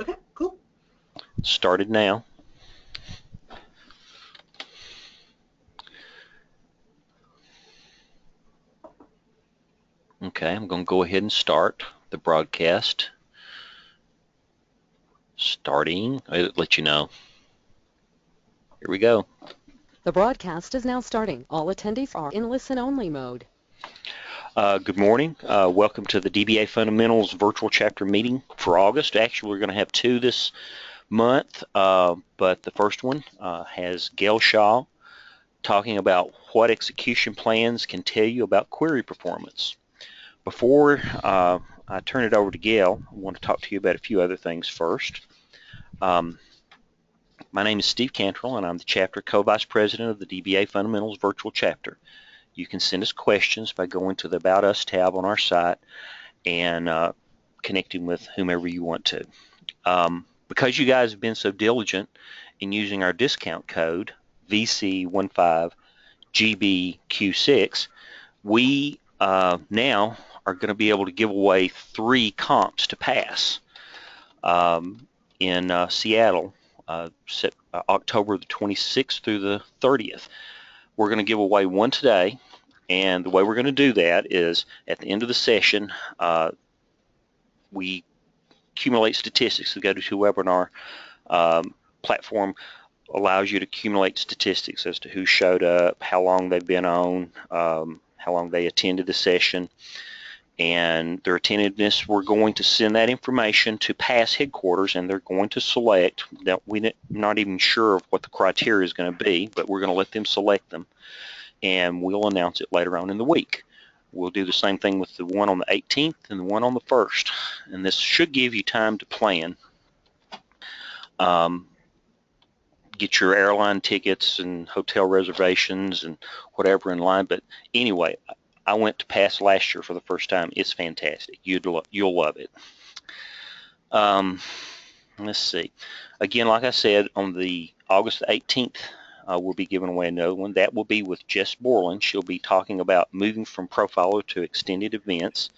Okay, cool. Started now. Okay, I'm going to go ahead and start the broadcast. Starting. I'll let you know. Here we go. The broadcast is now starting. All attendees are in listen-only mode. Good morning. Welcome to the DBA Fundamentals virtual chapter meeting for August. Actually, we're going to have two this month, but the first one has Gail Shaw talking about what execution plans can tell you about query performance. Before I turn it over to Gail, I want to talk to you about a few other things first. My name is Steve Cantrell, and I'm the Chapter Co-Vice President of the DBA Fundamentals Virtual Chapter. You can send us questions by going to the About Us tab on our site and connecting with whomever you want to. Because you guys have been so diligent in using our discount code, VC15GBQ6, we now are going to be able to give away 3 comps to pass in Seattle, October the 26th through the 30th. We're going to give away one today, and the way we're going to do that is at the end of the session, we accumulate statistics. The GoToWebinar platform allows you to accumulate statistics as to who showed up, how long they've been on, how long they attended the session, and their attentiveness. We're going to send that information to PASS headquarters, and they're going to select. We're not even sure of what the criteria is going to be, but we're going to let them select them, and we'll announce it later on in the week. We'll do the same thing with the one on the 18th and the one on the 1st, and this should give you time to plan. Get your airline tickets and hotel reservations and whatever in line. But anyway, I went to PASS last year for the first time. It's fantastic. You'll love it. Let's see. Again, like I said, on the August 18th, we'll be giving away another one. That will be with Jess Borland. She'll be talking about moving from Profiler to extended events.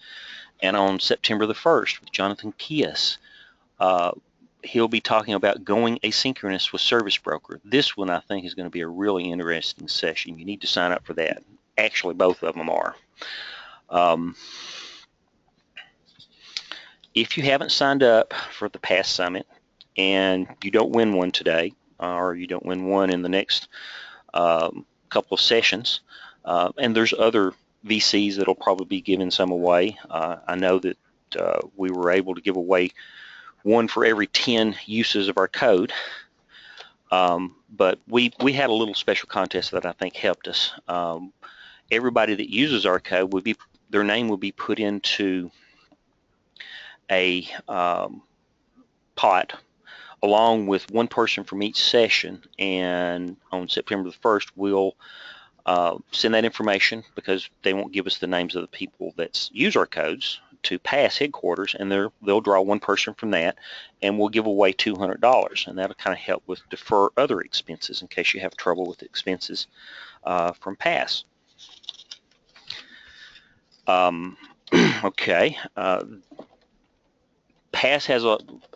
And on September the 1st with Jonathan Kies, he'll be talking about going asynchronous with Service Broker. This one I think is going to be a really interesting session. You need to sign up for that. Actually, both of them are. If you haven't signed up for the PASS Summit and you don't win one today, or you don't win one in the next couple of sessions, and there's other VCs that'll probably be giving some away. I know that we were able to give away one for every 10 uses of our code, but we had a little special contest that I think helped us. Everybody that uses our code their name would be put into a pot along with one person from each session, and on September the 1st we'll send that information, because they won't give us the names of the people that use our codes, to PASS headquarters, and they'll draw one person from that, and we'll give away $200, and that'll kind of help with defer other expenses in case you have trouble with expenses from PASS. Okay. PASS has,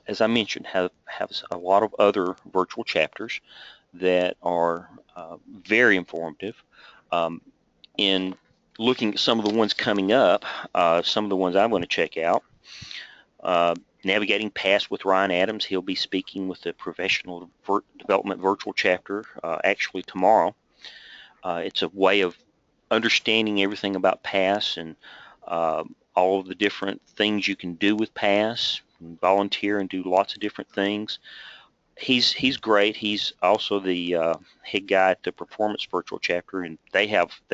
as I mentioned, has a lot of other virtual chapters that are very informative. In looking at some of the ones coming up, some of the ones I'm going to check out, Navigating PASS with Ryan Adams. He'll be speaking with the Professional Development Virtual Chapter actually tomorrow. It's a way of understanding everything about PASS and all of the different things you can do with PASS, volunteer and do lots of different things. He's great. He's also the head guy at the Performance Virtual Chapter, and they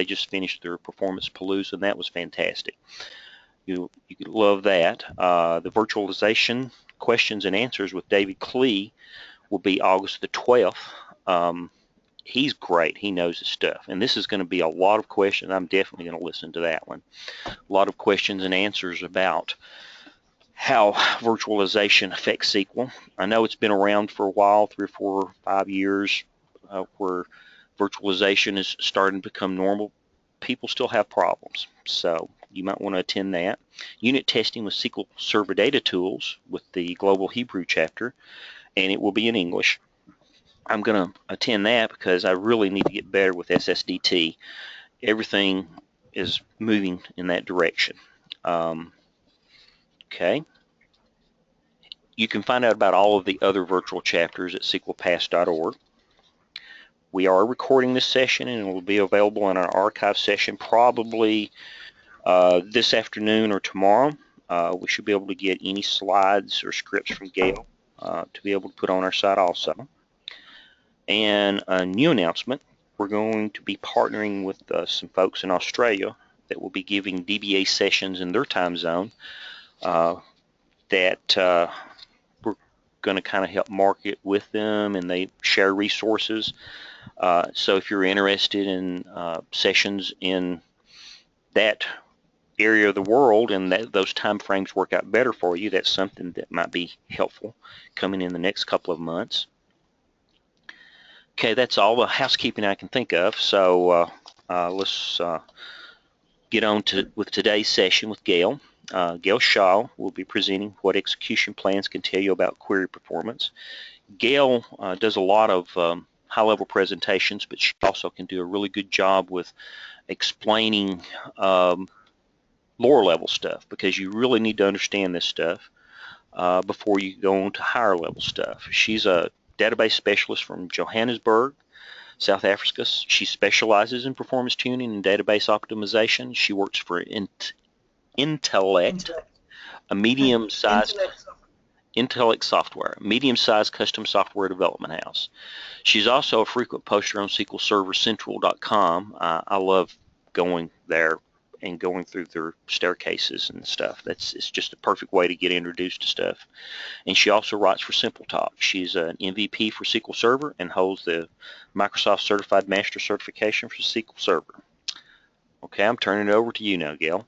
just finished their Performance Palooza, and that was fantastic. You could love that. The virtualization questions and answers with David Klee will be August the 12th. He's great. He knows his stuff, and this is going to be a lot of questions. I'm definitely going to listen to that one. A lot of questions and answers about how virtualization affects SQL. I know it's been around for a while, 3 or 4 or 5 years, where virtualization is starting to become normal. People still have problems, so You might want to attend that. Unit testing with SQL Server Data Tools with the Global Hebrew chapter, and it will be in English. I'm going to attend that because I really need to get better with SSDT. Everything is moving in that direction. Okay. You can find out about all of the other virtual chapters at SQLpass.org. We are recording this session, and it will be available in our archive session probably this afternoon or tomorrow. We should be able to get any slides or scripts from Gail to be able to put on our site also. And a new announcement, we're going to be partnering with some folks in Australia that will be giving DBA sessions in their time zone that we're going to kind of help market with them, and they share resources. So if you're interested in sessions in that area of the world and those time frames work out better for you, that's something that might be helpful coming in the next couple of months. Okay, that's all the housekeeping I can think of. So let's get on with today's session with Gail. Gail Shaw will be presenting what execution plans can tell you about query performance. Gail does a lot of high-level presentations, but she also can do a really good job with explaining lower-level stuff, because you really need to understand this stuff before you go on to higher-level stuff. She's a database specialist from Johannesburg, South Africa. She specializes in performance tuning and database optimization. She works for Intellect, a medium-sized Intellect Software, medium-sized custom software development house. She's also a frequent poster on SQLServerCentral.com. I love going there and going through their staircases and stuff. It's just a perfect way to get introduced to stuff. And she also writes for SimpleTalk. She's an MVP for SQL Server and holds the Microsoft Certified Master Certification for SQL Server. Okay, I'm turning it over to you now, Gail.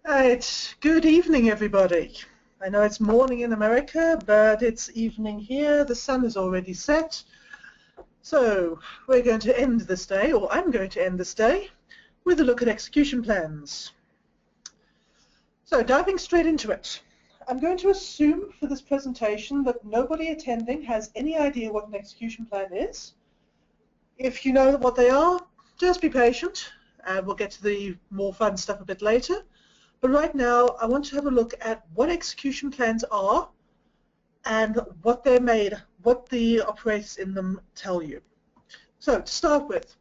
It's good evening, everybody. I know it's morning in America, but it's evening here. The sun is already set. So we're going to end this day, or I'm going to end this day, with a look at execution plans. So diving straight into it, I'm going to assume for this presentation that nobody attending has any idea what an execution plan is. If you know what they are, just be patient, and we'll get to the more fun stuff a bit later. But right now, I want to have a look at what execution plans are and what they're made, what the operators in them tell you. So to start with,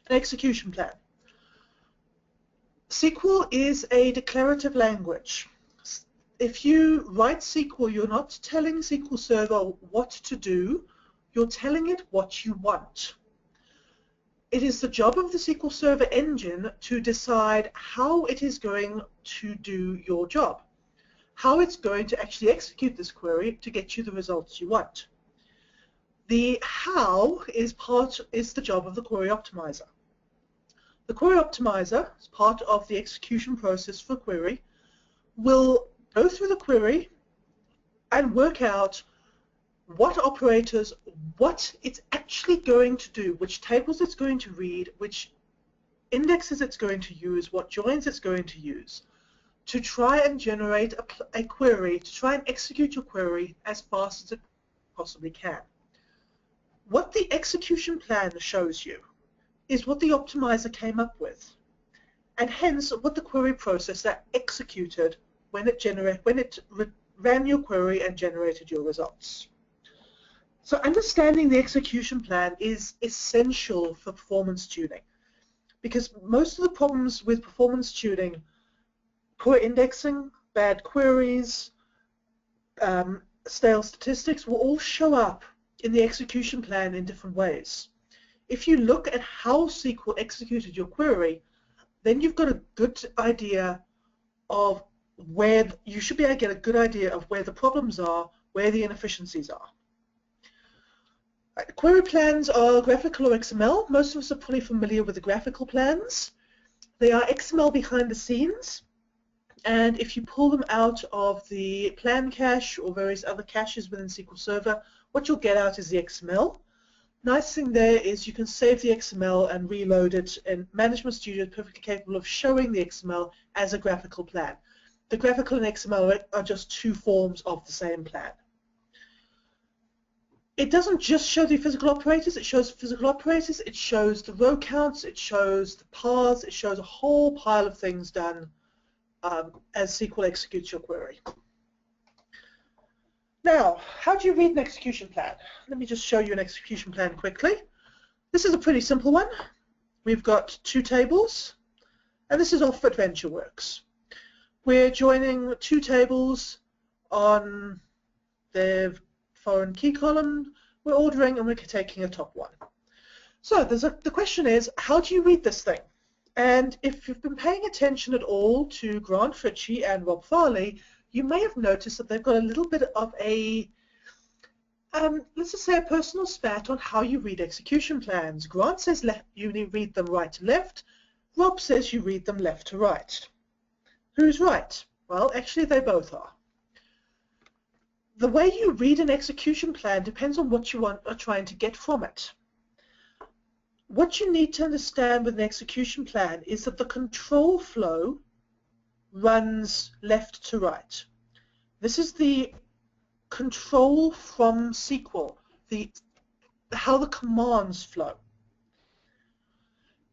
an execution plan. SQL is a declarative language. If you write SQL, you're not telling SQL Server what to do, you're telling it what you want. It is the job of the SQL Server engine to decide how it is going to do your job, how it's going to actually execute this query to get you the results you want. The how is the job of the query optimizer. The query optimizer, as part of the execution process for query, will go through the query and work out what operators, what it's actually going to do, which tables it's going to read, which indexes it's going to use, what joins it's going to use, to try and generate a query, to try and execute your query as fast as it possibly can. What the execution plan shows you is what the optimizer came up with, and hence what the query processor executed when it ran your query and generated your results. So understanding the execution plan is essential for performance tuning, because most of the problems with performance tuning, poor indexing, bad queries, stale statistics, will all show up in the execution plan in different ways. If you look at how SQL executed your query, then you've got a good idea of where you should be able to get a good idea of where the problems are, where the inefficiencies are. Query plans are graphical or XML. Most of us are probably familiar with the graphical plans. They are XML behind the scenes, and if you pull them out of the plan cache or various other caches within SQL Server, what you'll get out is the XML. Nice thing there is you can save the XML and reload it, and Management Studio is perfectly capable of showing the XML as a graphical plan. The graphical and XML are just two forms of the same plan. It doesn't just show the physical operators, it shows physical operators, it shows the row counts, it shows the paths, it shows a whole pile of things done as SQL executes your query. Now, how do you read an execution plan? Let me just show you an execution plan quickly. This is a pretty simple one. We've got two tables, and this is off AdventureWorks. We're joining two tables on the foreign key column. We're ordering, and we're taking a top one. So the question is, how do you read this thing? And if you've been paying attention at all to Grant Fritchie and Rob Farley, you may have noticed that they've got a little bit of a, let's just say, a personal spat on how you read execution plans. Grant says you read them right to left. Rob says you read them left to right. Who's right? Well, actually, they both are. The way you read an execution plan depends on what you are trying to get from it. What you need to understand with an execution plan is that the control flow runs left to right. This is the control from SQL, how the commands flow.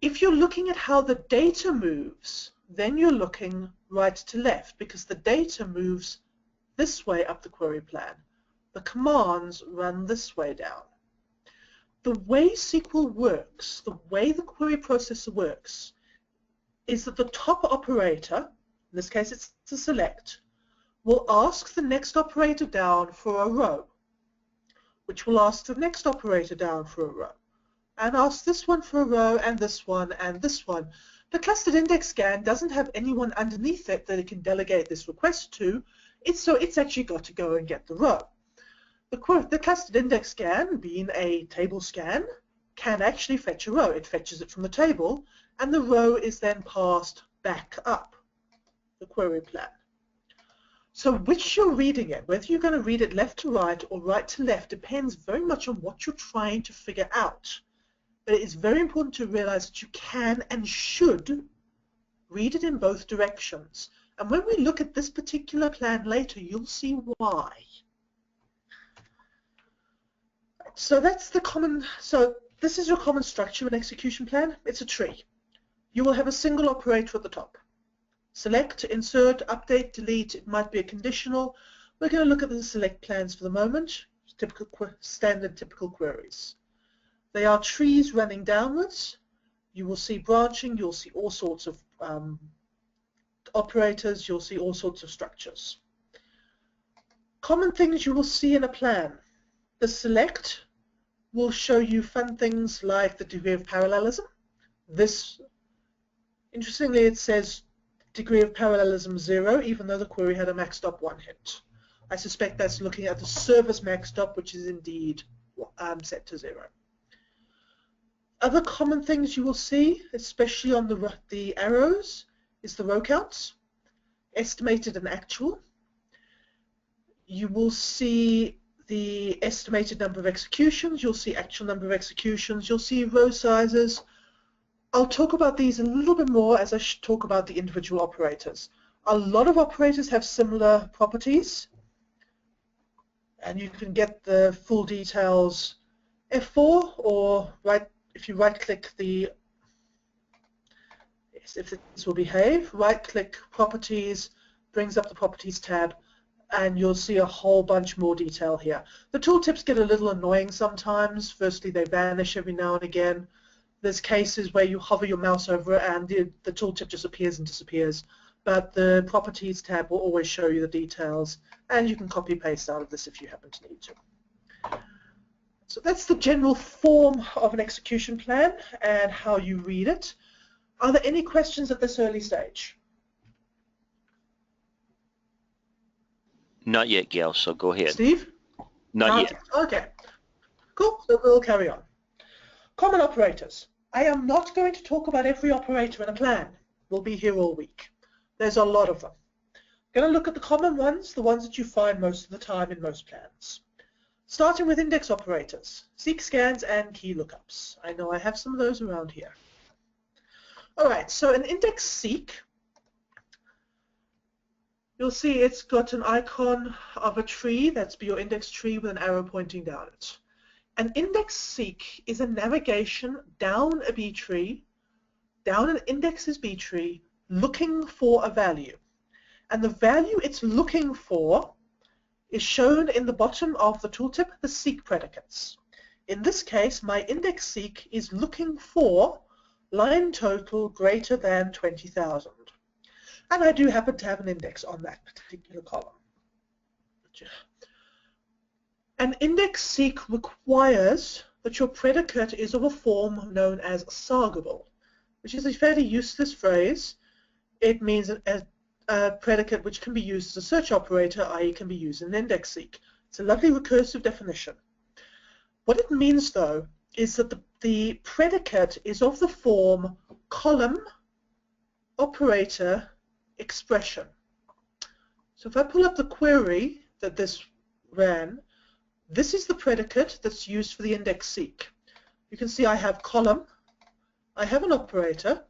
If you're looking at how the data moves, then you're looking right to left, because the data moves this way up the query plan. The commands run this way down. The way SQL works, the way the query processor works, is that the top operator, in this case it's to select, will ask the next operator down for a row, which will ask the next operator down for a row, and ask this one for a row, and this one, and this one. The clustered index scan doesn't have anyone underneath it that it can delegate this request to, so it's actually got to go and get the row. The clustered index scan, being a table scan, can actually fetch a row. It fetches it from the table, and the row is then passed back up the query plan. So which you're reading it, whether you're going to read it left to right or right to left, depends very much on what you're trying to figure out. But it is very important to realize that you can and should read it in both directions. And when we look at this particular plan later, you'll see why. So that's the common, so this is your common structure of an execution plan. It's a tree. You will have a single operator at the top. Select, insert, update, delete. It might be a conditional. We're going to look at the select plans for the moment. Standard typical queries. They are trees running downwards. You will see branching. You'll see all sorts of operators. You'll see all sorts of structures. Common things you will see in a plan. The select will show you fun things like the degree of parallelism. This, interestingly, it says degree of parallelism 0, even though the query had a max stop 1 hit. I suspect that's looking at the service max stop, which is indeed set to 0. Other common things you will see, especially on the arrows, is the row counts, estimated and actual. You will see the estimated number of executions, you'll see actual number of executions, you'll see row sizes. I'll talk about these a little bit more as I talk about the individual operators. A lot of operators have similar properties, and you can get the full details F4, or if you right-click the, if this will behave, right-click Properties, brings up the Properties tab, and you'll see a whole bunch more detail here. The tooltips get a little annoying sometimes. Firstly, they vanish every now and again. There's cases where you hover your mouse over it and the tooltip just appears and disappears. But the Properties tab will always show you the details, and you can copy-paste out of this if you happen to need to. So that's the general form of an execution plan and how you read it. Are there any questions at this early stage? Not yet, Gail, so go ahead. Steve? Not yet. Okay. Cool, so we'll carry on. Common operators. I am not going to talk about every operator in a plan. We'll be here all week. There's a lot of them. I'm going to look at the common ones, the ones that you find most of the time in most plans. Starting with index operators, seek scans and key lookups. I know I have some of those around here. All right, so an index seek, you'll see it's got an icon of a tree, that's your index tree with an arrow pointing down it. An index seek is a navigation down a B tree, down an index's B tree, looking for a value. And the value it's looking for is shown in the bottom of the tooltip, the seek predicates. In this case, my index seek is looking for line total greater than 20,000. And I do happen to have an index on that particular column. An index seek requires that your predicate is of a form known as sargable, which is a fairly useless phrase. It means a predicate which can be used as a search operator, i.e. can be used in an index seek. It's a lovely recursive definition. What it means, though, is that the predicate is of the form column, operator, expression. So if I pull up the query that this ran, this is the predicate that's used for the index seek. You can see I have column, I have an operator,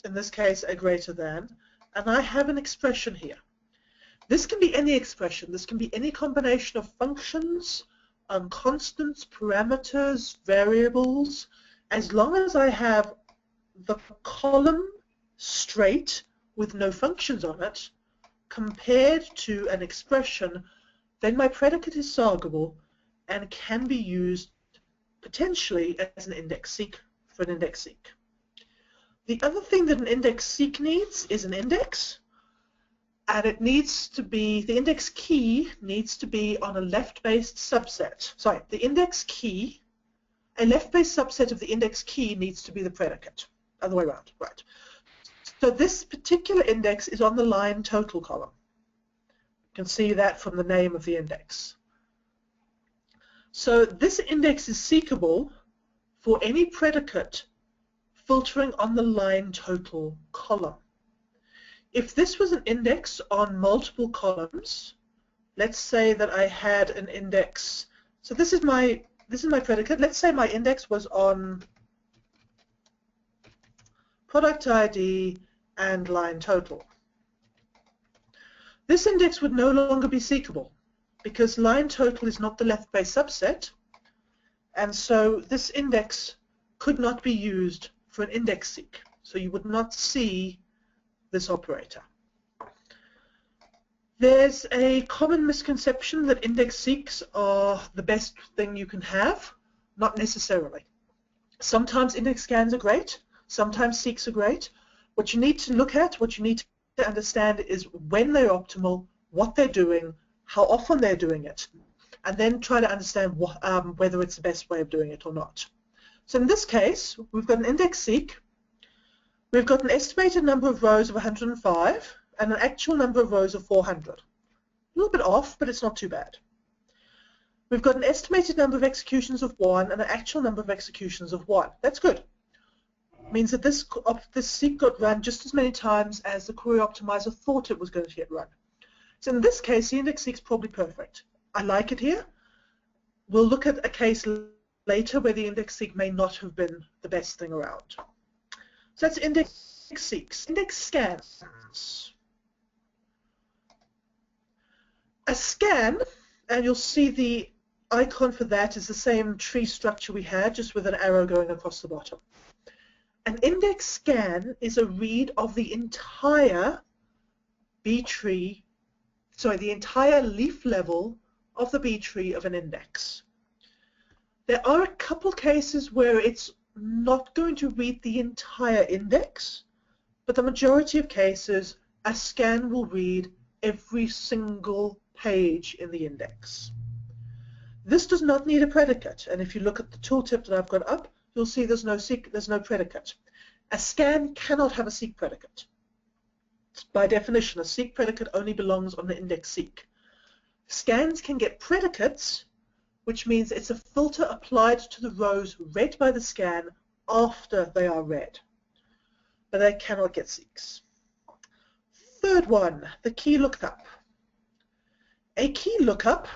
in this case a greater than, and I have an expression here. This can be any expression. This can be any combination of functions, constants, parameters, variables. As long as I have the column straight with no functions on it, compared to an expression, then my predicate is sargable and can be used potentially as an index seek for an index seek. The other thing that an index seek needs is an index, and it needs to be, the index key needs to be on a left-based subset. Sorry, the index key, a left-based subset of the index key needs to be the predicate. Other way around, right. So this particular index is on the line total column. You can see that from the name of the index. So this index is seekable for any predicate filtering on the line total column. If this was an index on multiple columns, let's say that I had an index, so this is my predicate. Let's say my index was on product ID and line total. This index would no longer be seekable because line total is not the left-based subset, and so this index could not be used for an index seek. So you would not see this operator. There's a common misconception that index seeks are the best thing you can have. Not necessarily. Sometimes index scans are great, sometimes seeks are great. What you need to look at, what you need to understand is when they're optimal, what they're doing, how often they're doing it, and then try to understand whether it's the best way of doing it or not. So in this case, we've got an index seek, we've got an estimated number of rows of 105 and an actual number of rows of 400. A little bit off, but it's not too bad. We've got an estimated number of executions of 1 and an actual number of executions of 1. That's good. It means that this seek got run just as many times as the query optimizer thought it was going to get run. So in this case, the index seek is probably perfect. I like it here. We'll look at a case later where the index seek may not have been the best thing around. So that's index seeks. Index scans. A scan, and you'll see the icon for that is the same tree structure we had, just with an arrow going across the bottom. An index scan is a read of the entire B tree, sorry, the entire leaf level of the B tree of an index. There are a couple cases where it's not going to read the entire index, but the majority of cases, a scan will read every single page in the index. This does not need a predicate, and if you look at the tooltip that I've got up, you'll see there's no predicate. A scan cannot have a seek predicate. By definition, a seek predicate only belongs on the index seek. Scans can get predicates, which means it's a filter applied to the rows read by the scan after they are read. But they cannot get seeks. Third one, the key lookup. A key lookup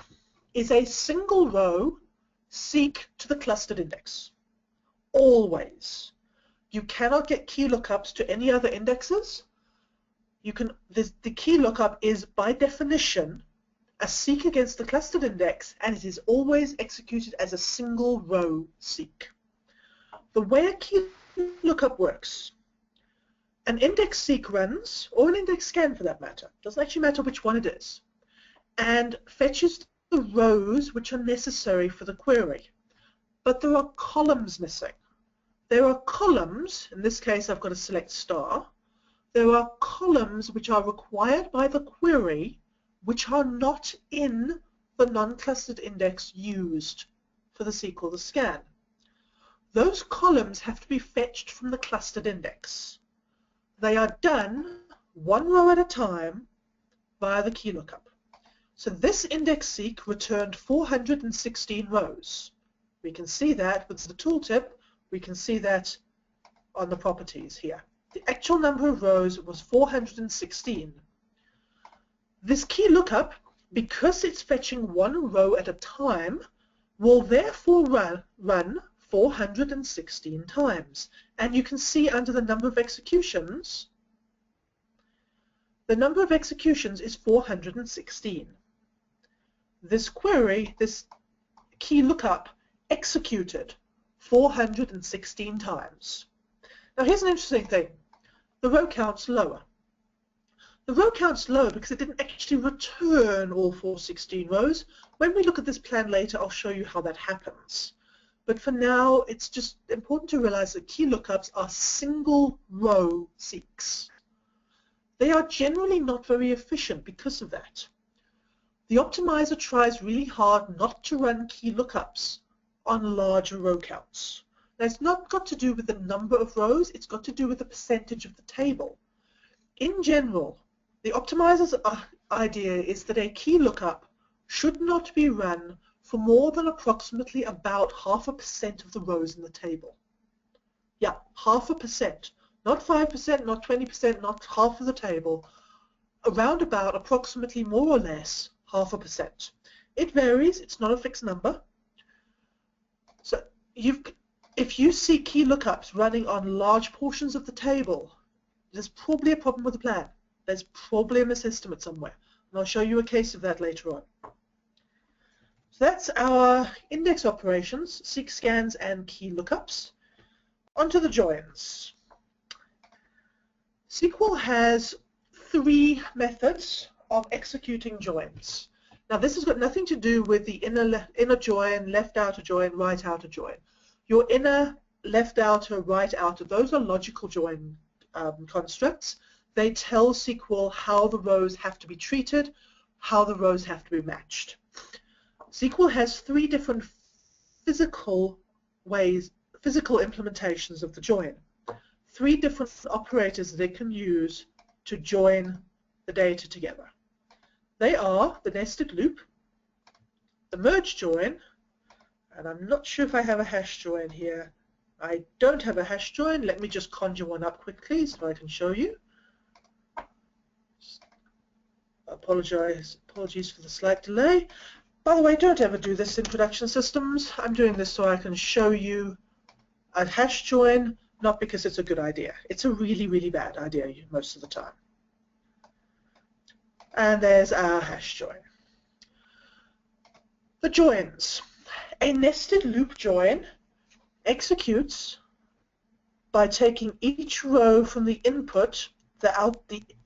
is a single row seek to the clustered index. Always. You cannot get key lookups to any other indexes. The key lookup is by definition a seek against the clustered index, and it is always executed as a single row seek. The way a key lookup works, an index seek runs, or an index scan for that matter, doesn't actually matter which one it is, and fetches the rows which are necessary for the query. But there are columns missing. There are columns, in this case I've got to select star, there are columns which are required by the query which are not in the non-clustered index used for the seek or the scan. Those columns have to be fetched from the clustered index. They are done one row at a time via the key lookup. So this index seek returned 416 rows. We can see that with the tooltip. We can see that on the properties here. The actual number of rows was 416. This key lookup, because it's fetching one row at a time, will therefore run 416 times. And you can see under the number of executions, the number of executions is 416. This query, this key lookup, executed 416 times. Now here's an interesting thing. The row count's lower. The row count's lower because it didn't actually return all 416 rows. When we look at this plan later, I'll show you how that happens. But for now, it's just important to realize that key lookups are single row seeks. They are generally not very efficient because of that. The optimizer tries really hard not to run key lookups on larger row counts. Now, it's not got to do with the number of rows, it's got to do with the percentage of the table. In general, the optimizer's idea is that a key lookup should not be run for more than approximately about 0.5% of the rows in the table. Yeah, 0.5%. Not 5%, not 20%, not half of the table. Around about approximately more or less 0.5%. It varies, it's not a fixed number. So if you see key lookups running on large portions of the table, there's probably a problem with the plan. There's probably a misestimate somewhere. And I'll show you a case of that later on. So that's our index operations, seek scans and key lookups. Onto the joins. SQL has 3 methods of executing joins. Now this has got nothing to do with the inner join, left outer join, right outer join. Your inner, left outer, right outer, those are logical join constructs. They tell SQL how the rows have to be treated, how the rows have to be matched. SQL has 3 different physical implementations of the join. 3 different operators that it can use to join the data together. They are the nested loop, the merge join, and I'm not sure if I have a hash join here. I don't have a hash join. Let me just conjure one up quickly so I can show you. Apologies for the slight delay. By the way, don't ever do this in production systems. I'm doing this so I can show you a hash join, not because it's a good idea. It's a really, really bad idea most of the time. And there's our hash join. The joins. A nested loop join executes by taking each row from the input, the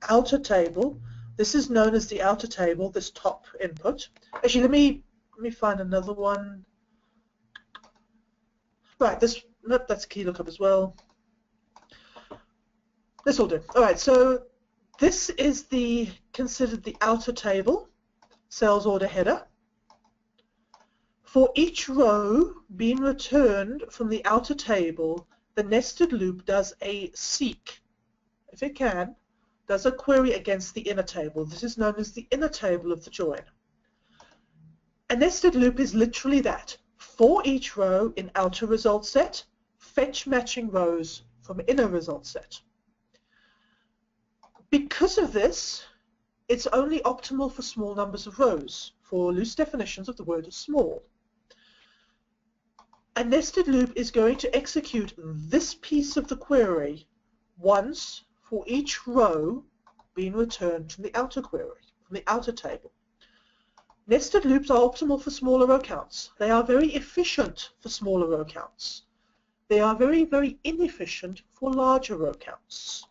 outer table. This is known as the outer table, this top input. Actually, let me find another one. Right, nope, that's a key lookup as well. This will do. All right, so this is considered the outer table, sales order header. For each row being returned from the outer table, the nested loop does a seek, if it can, does a query against the inner table. This is known as the inner table of the join. A nested loop is literally that. For each row in outer result set, fetch matching rows from inner result set. Because of this, it's only optimal for small numbers of rows. for loose definitions of the word small. A nested loop is going to execute this piece of the query once for each row being returned from the outer query, from the outer table. Nested loops are optimal for smaller row counts. They are very efficient for smaller row counts. They are very, very inefficient for larger row counts.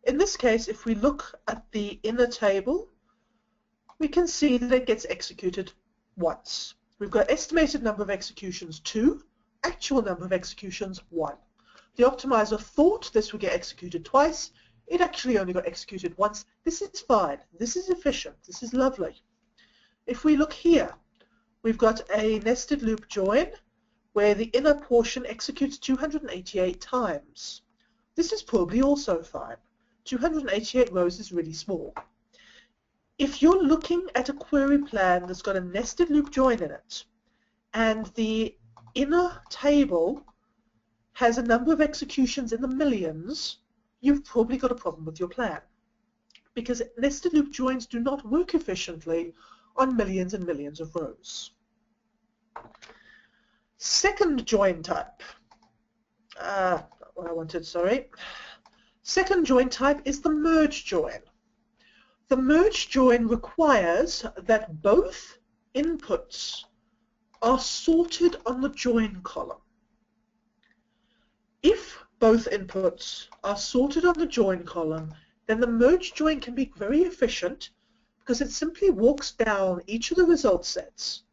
In this case, if we look at the inner table, we can see that it gets executed once. We've got estimated number of executions 2, actual number of executions 1. The optimizer thought this would get executed twice. It actually only got executed once. This is fine. This is efficient. This is lovely. If we look here, we've got a nested loop join where the inner portion executes 288 times. This is probably also fine. 288 rows is really small. If you're looking at a query plan that's got a nested loop join in it, and the inner table has a number of executions in the millions, you've probably got a problem with your plan. Because nested loop joins do not work efficiently on millions and millions of rows. Second join type. Not what I wanted, sorry. Second join type is the merge join. The merge join requires that both inputs are sorted on the join column. If both inputs are sorted on the join column, then the merge join can be very efficient because it simply walks down each of the result sets,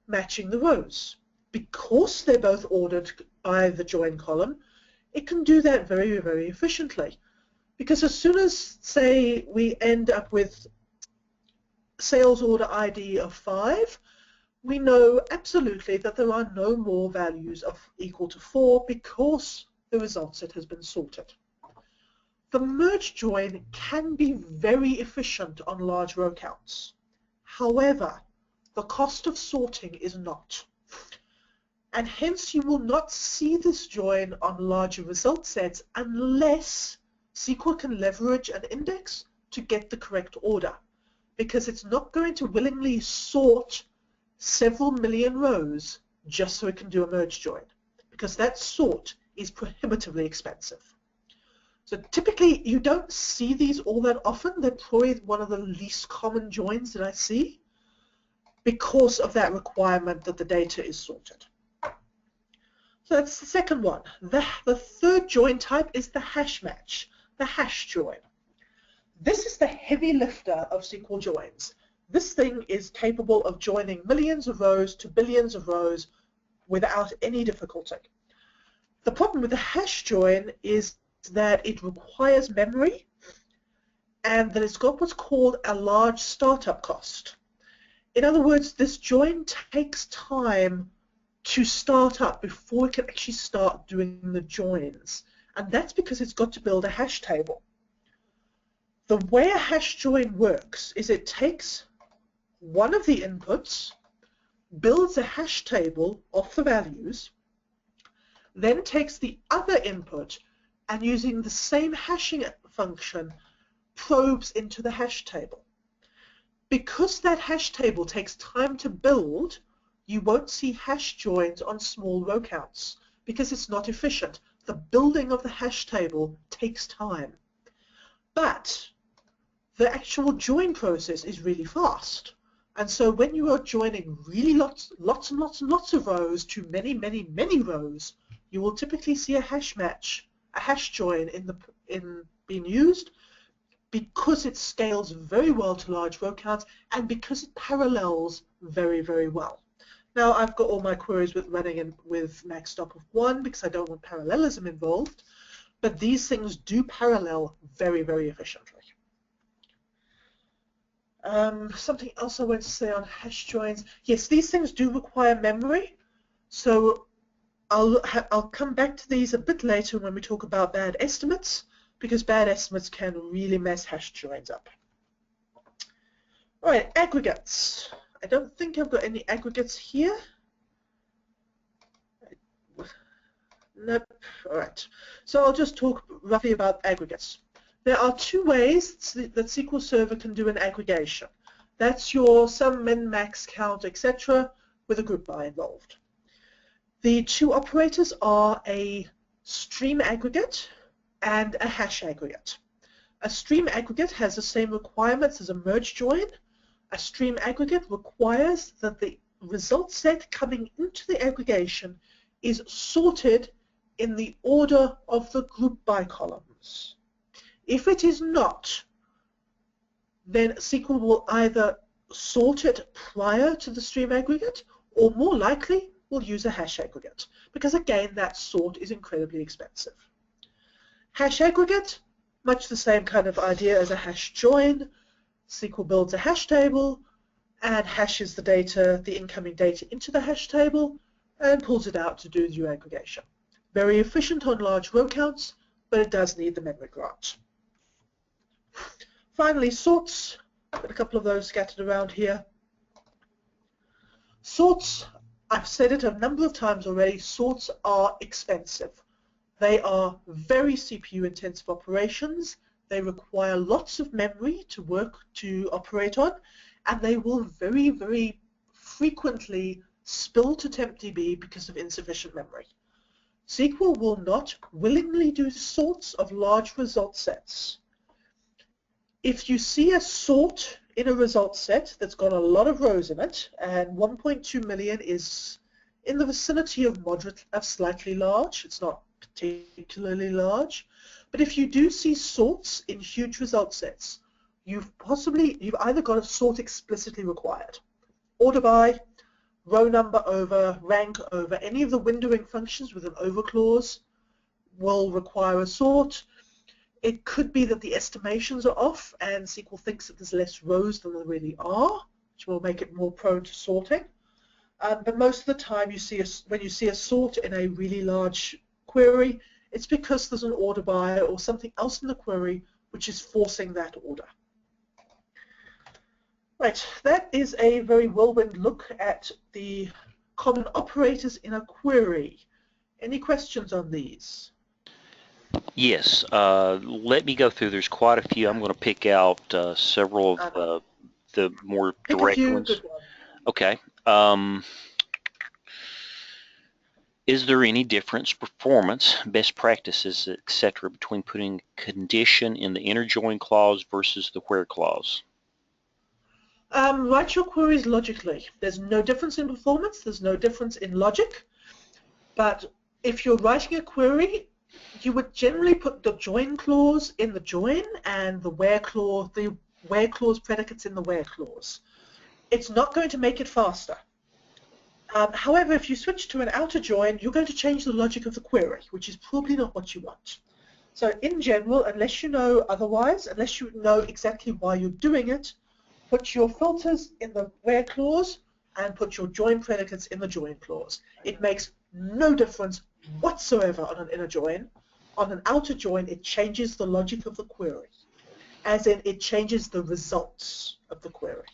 matching the rows. Because they're both ordered by the join column, it can do that very, very efficiently. Because as soon as, say, we end up with sales order ID of 5, we know absolutely that there are no more values of equal to 4 because the result set has been sorted. The merge join can be very efficient on large row counts. However, the cost of sorting is not. And hence you will not see this join on larger result sets unless SQL can leverage an index to get the correct order, because it's not going to willingly sort several million rows just so it can do a merge join, because that sort is prohibitively expensive. So typically you don't see these all that often. They're probably one of the least common joins that I see because of that requirement that the data is sorted. So that's the second one. The third join type is the hash match, the hash join. This is the heavy lifter of SQL joins. This thing is capable of joining millions of rows to billions of rows without any difficulty. The problem with the hash join is that it requires memory and that it's got what's called a large startup cost. In other words, this join takes time to start up before it can actually start doing the joins. And that's because it's got to build a hash table. The way a hash join works is it takes one of the inputs, builds a hash table of the values, then takes the other input and using the same hashing function probes into the hash table. Because that hash table takes time to build, you won't see hash joins on small row counts because it's not efficient. The building of the hash table takes time. But the actual join process is really fast. And so when you are joining really lots and lots of rows to many, many, many rows, you will typically see a hash match, a hash join in being used because it scales very well to large row counts and because it parallels very, very well. Now I've got all my queries running with max stop of 1 because I don't want parallelism involved, but these things do parallel very, very efficiently. Something else I want to say on hash joins. Yes, these things do require memory, so I'll come back to these a bit later when we talk about bad estimates, because bad estimates can really mess hash joins up. All right, aggregates. I don't think I've got any aggregates here. Nope. All right. So I'll just talk roughly about aggregates. There are two ways that SQL Server can do an aggregation. That's your sum, min, max, count, etc. with a group by involved. The two operators are a stream aggregate and a hash aggregate. A stream aggregate has the same requirements as a merge join. A stream aggregate requires that the result set coming into the aggregation is sorted in the order of the group by columns. If it is not, then SQL will either sort it prior to the stream aggregate, or more likely will use a hash aggregate, because again that sort is incredibly expensive. Hash aggregate, much the same kind of idea as a hash join. SQL builds a hash table and hashes the data, the incoming data, into the hash table and pulls it out to do the aggregation. Very efficient on large row counts, but it does need the memory grant. Finally, sorts. Got a couple of those scattered around here. Sorts, I've said it a number of times already, sorts are expensive. They are very CPU intensive operations. They require lots of memory to operate on, and they will very, very frequently spill to TempDB because of insufficient memory. SQL will not willingly do sorts of large result sets. If you see a sort in a result set that's got a lot of rows in it, and 1.2 million is in the vicinity of moderate, of slightly large, it's not particularly large, but if you do see sorts in huge result sets, you've either got a sort explicitly required. Order by, row number over, rank over, any of the windowing functions with an over clause will require a sort. It could be that the estimations are off and SQL thinks that there's less rows than there really are, which will make it more prone to sorting. But most of the time when you see a sort in a really large query, it's because there's an order by or something else in the query which is forcing that order. Right, that is a very whirlwind look at the common operators in a query. Any questions on these? Yes, let me go through. There's quite a few. I'm going to pick out several of the more direct ones. Good ones. Okay. Is there any difference, performance, best practices, etc., between putting condition in the inner join clause versus the where clause? Write your queries logically. There's no difference in performance, there's no difference in logic, but if you're writing a query, you would generally put the join clause in the join and the where clause predicates in the where clause. It's not going to make it faster. However, if you switch to an outer join, you're going to change the logic of the query, which is probably not what you want. So in general, unless you know otherwise, unless you know exactly why you're doing it, put your filters in the where clause and put your join predicates in the join clause. It makes no difference whatsoever on an inner join. On an outer join, it changes the logic of the query, as in it changes the results of the query.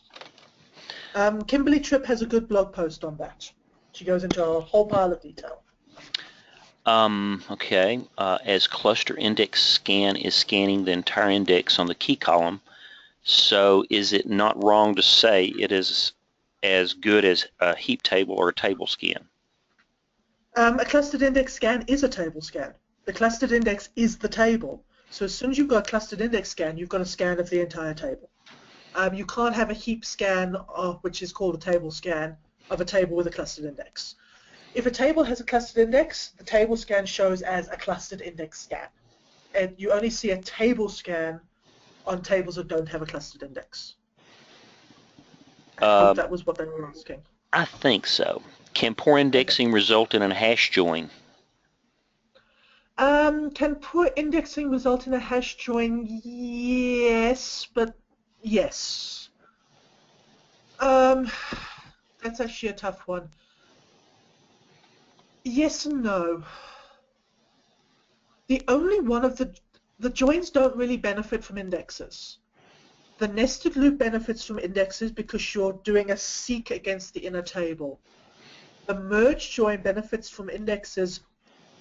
Kimberly Tripp has a good blog post on that. She goes into a whole pile of detail. Okay, as cluster index scan is scanning the entire index on the key column, so is it not wrong to say it is as good as a heap table or a table scan? A clustered index scan is a table scan. The clustered index is the table. So as soon as you've got a clustered index scan, you've got a scan of the entire table. You can't have a heap scan, which is called a table scan, of a table with a clustered index. If a table has a clustered index, the table scan shows as a clustered index scan. And you only see a table scan on tables that don't have a clustered index. I hope that was what they were asking. I think so. Can poor indexing result in a hash join? Can poor indexing result in a hash join? Yes, but yes. That's actually a tough one. Yes and no. The only one of the joins don't really benefit from indexes. The nested loop benefits from indexes because you're doing a seek against the inner table. The merge join benefits from indexes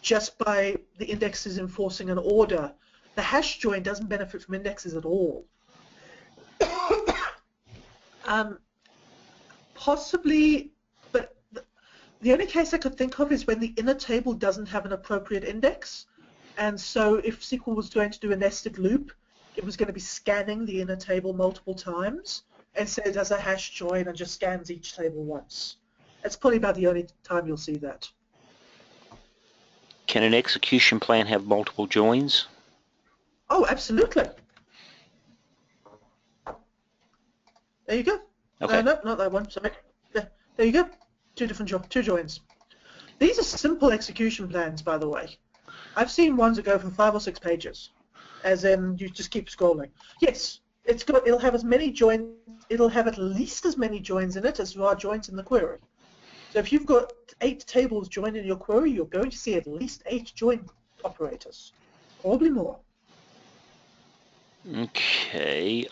just by the indexes enforcing an order. The hash join doesn't benefit from indexes at all. Possibly, but the only case I could think of is when the inner table doesn't have an appropriate index. And so if SQL was going to do a nested loop, it was going to be scanning the inner table multiple times. And so it does a hash join and just scans each table once. That's probably about the only time you'll see that. Can an execution plan have multiple joins? Oh, absolutely. There you go. Okay. No, not that one. Sorry. There you go. Two joins. These are simple execution plans, by the way. I've seen ones that go for 5 or 6 pages, as in you just keep scrolling. Yes, it'll have as many joins. It'll have at least as many joins in it as there are joins in the query. So if you've got 8 tables joined in your query, you're going to see at least 8 join operators, probably more. Okay,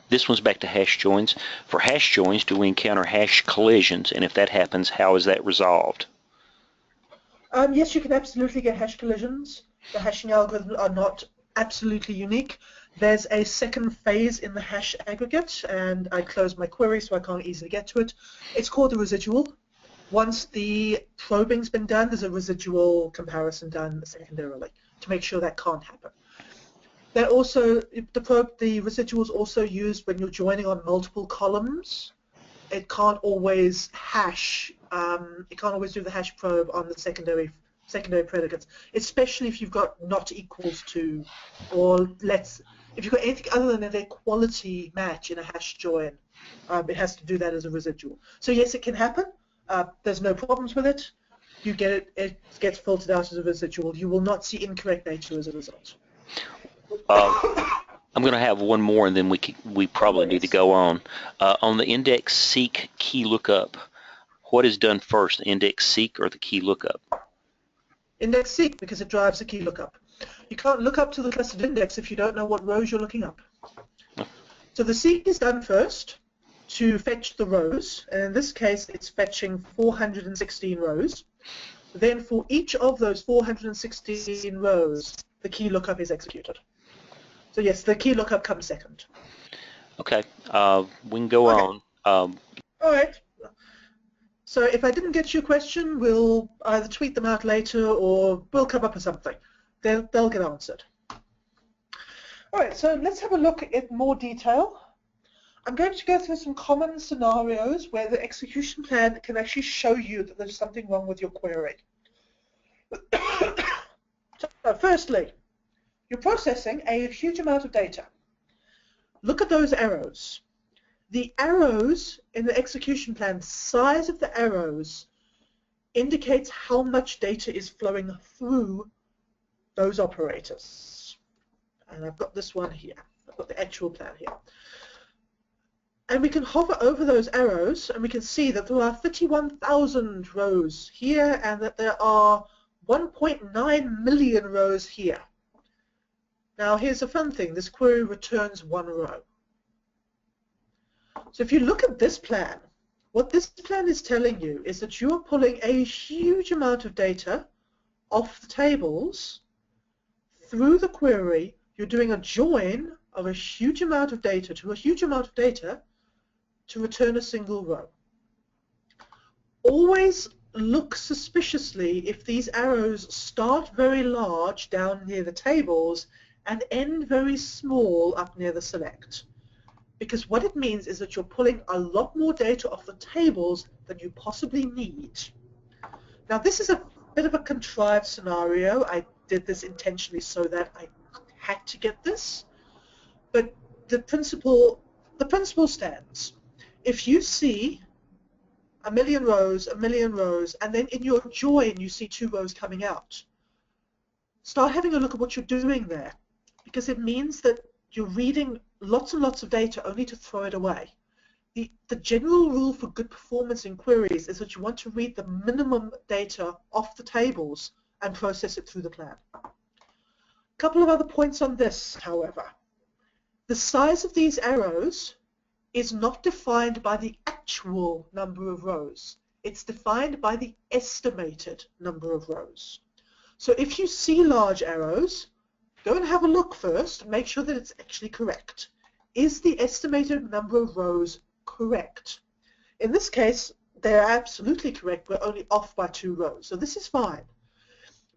this one's back to hash joins. For hash joins, do we encounter hash collisions? And if that happens, how is that resolved? Yes, you can absolutely get hash collisions. The hashing algorithms are not absolutely unique. There's a second phase in the hash aggregate, and I closed my query so I can't easily get to it. It's called the residual. Once the probing's been done, there's a residual comparison done secondarily to make sure that can't happen. That also, the residual is also used when you're joining on multiple columns. It can't always hash. It can't always do the hash probe on the secondary predicates, especially if you've got not equals to, or if you've got anything other than an equality match in a hash join. It has to do that as a residual. So yes, it can happen. There's no problems with it. You get it. It gets filtered out as a residual. You will not see incorrect data as a result. I'm going to have one more, and then we probably need to go on. On the index seek key lookup, what is done first, the index seek or the key lookup? Index seek, because it drives the key lookup. You can't look up to the clustered index if you don't know what rows you're looking up. So the seek is done first to fetch the rows, and in this case it's fetching 416 rows. Then for each of those 416 rows, the key lookup is executed. So yes, the key lookup comes second. Okay, we can go on. All right. So if I didn't get your question, we'll either tweet them out later or we'll come up with something. They'll get answered. All right, so let's have a look at more detail. I'm going to go through some common scenarios where the execution plan can actually show you that there's something wrong with your query. So firstly, you're processing a huge amount of data. Look at those arrows. The arrows in the execution plan, the size of the arrows indicates how much data is flowing through those operators. And I've got this one here. I've got the actual plan here. And we can hover over those arrows and we can see that there are 31,000 rows here and that there are 1.9 million rows here. Now here's a fun thing, this query returns 1 row. So if you look at this plan, what this plan is telling you is that you are pulling a huge amount of data off the tables through the query. You're doing a join of a huge amount of data to a huge amount of data to return a single row. Always look suspiciously if these arrows start very large down near the tables and end very small up near the select. Because what it means is that you're pulling a lot more data off the tables than you possibly need. Now this is a bit of a contrived scenario. I did this intentionally so that I had to get this. But the principle stands. If you see a million rows, and then in your join you see 2 rows coming out, start having a look at what you're doing there, because it means that you're reading lots and lots of data only to throw it away. The general rule for good performance in queries is that you want to read the minimum data off the tables and process it through the plan. A couple of other points on this, however. The size of these arrows is not defined by the actual number of rows. It's defined by the estimated number of rows. So if you see large arrows, go and have a look first and make sure that it's actually correct. Is the estimated number of rows correct. In this case, they're absolutely correct. We're only off by 2 rows, so this is fine.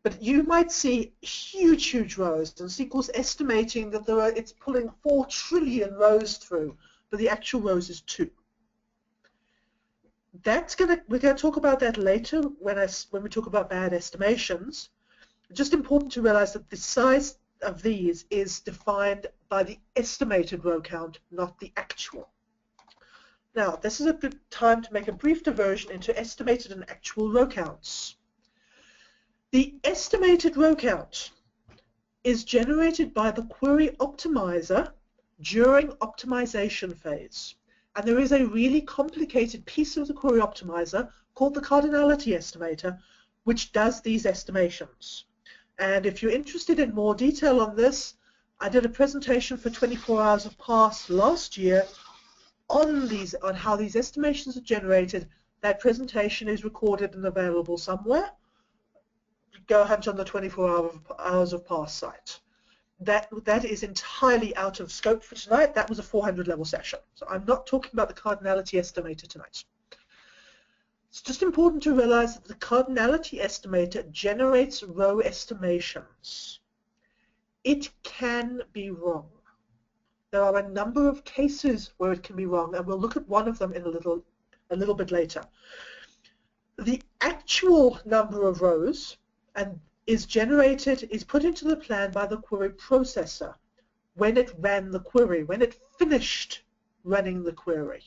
But you might see huge, huge rows, and SQL's estimating that it's pulling 4 trillion rows through, but the actual rows is 2. We're going to talk about that later when we talk about bad estimations. Just important to realize that the size of these is defined by the estimated row count, not the actual. Now, this is a good time to make a brief diversion into estimated and actual row counts. The estimated row count is generated by the query optimizer during optimization phase. And there is a really complicated piece of the query optimizer called the cardinality estimator, which does these estimations. And if you're interested in more detail on this, I did a presentation for 24 Hours of Parse last year on how these estimations are generated. That presentation is recorded and available somewhere. Go hunt on the 24 Hours of Parse site. That is entirely out of scope for tonight. That was a 400 level session. So I'm not talking about the cardinality estimator tonight. It's just important to realize that the cardinality estimator generates row estimations. It can be wrong. There are a number of cases where it can be wrong, and we'll look at one of them in a little bit later. The actual number of rows is put into the plan by the query processor when it ran the query, when it finished running the query.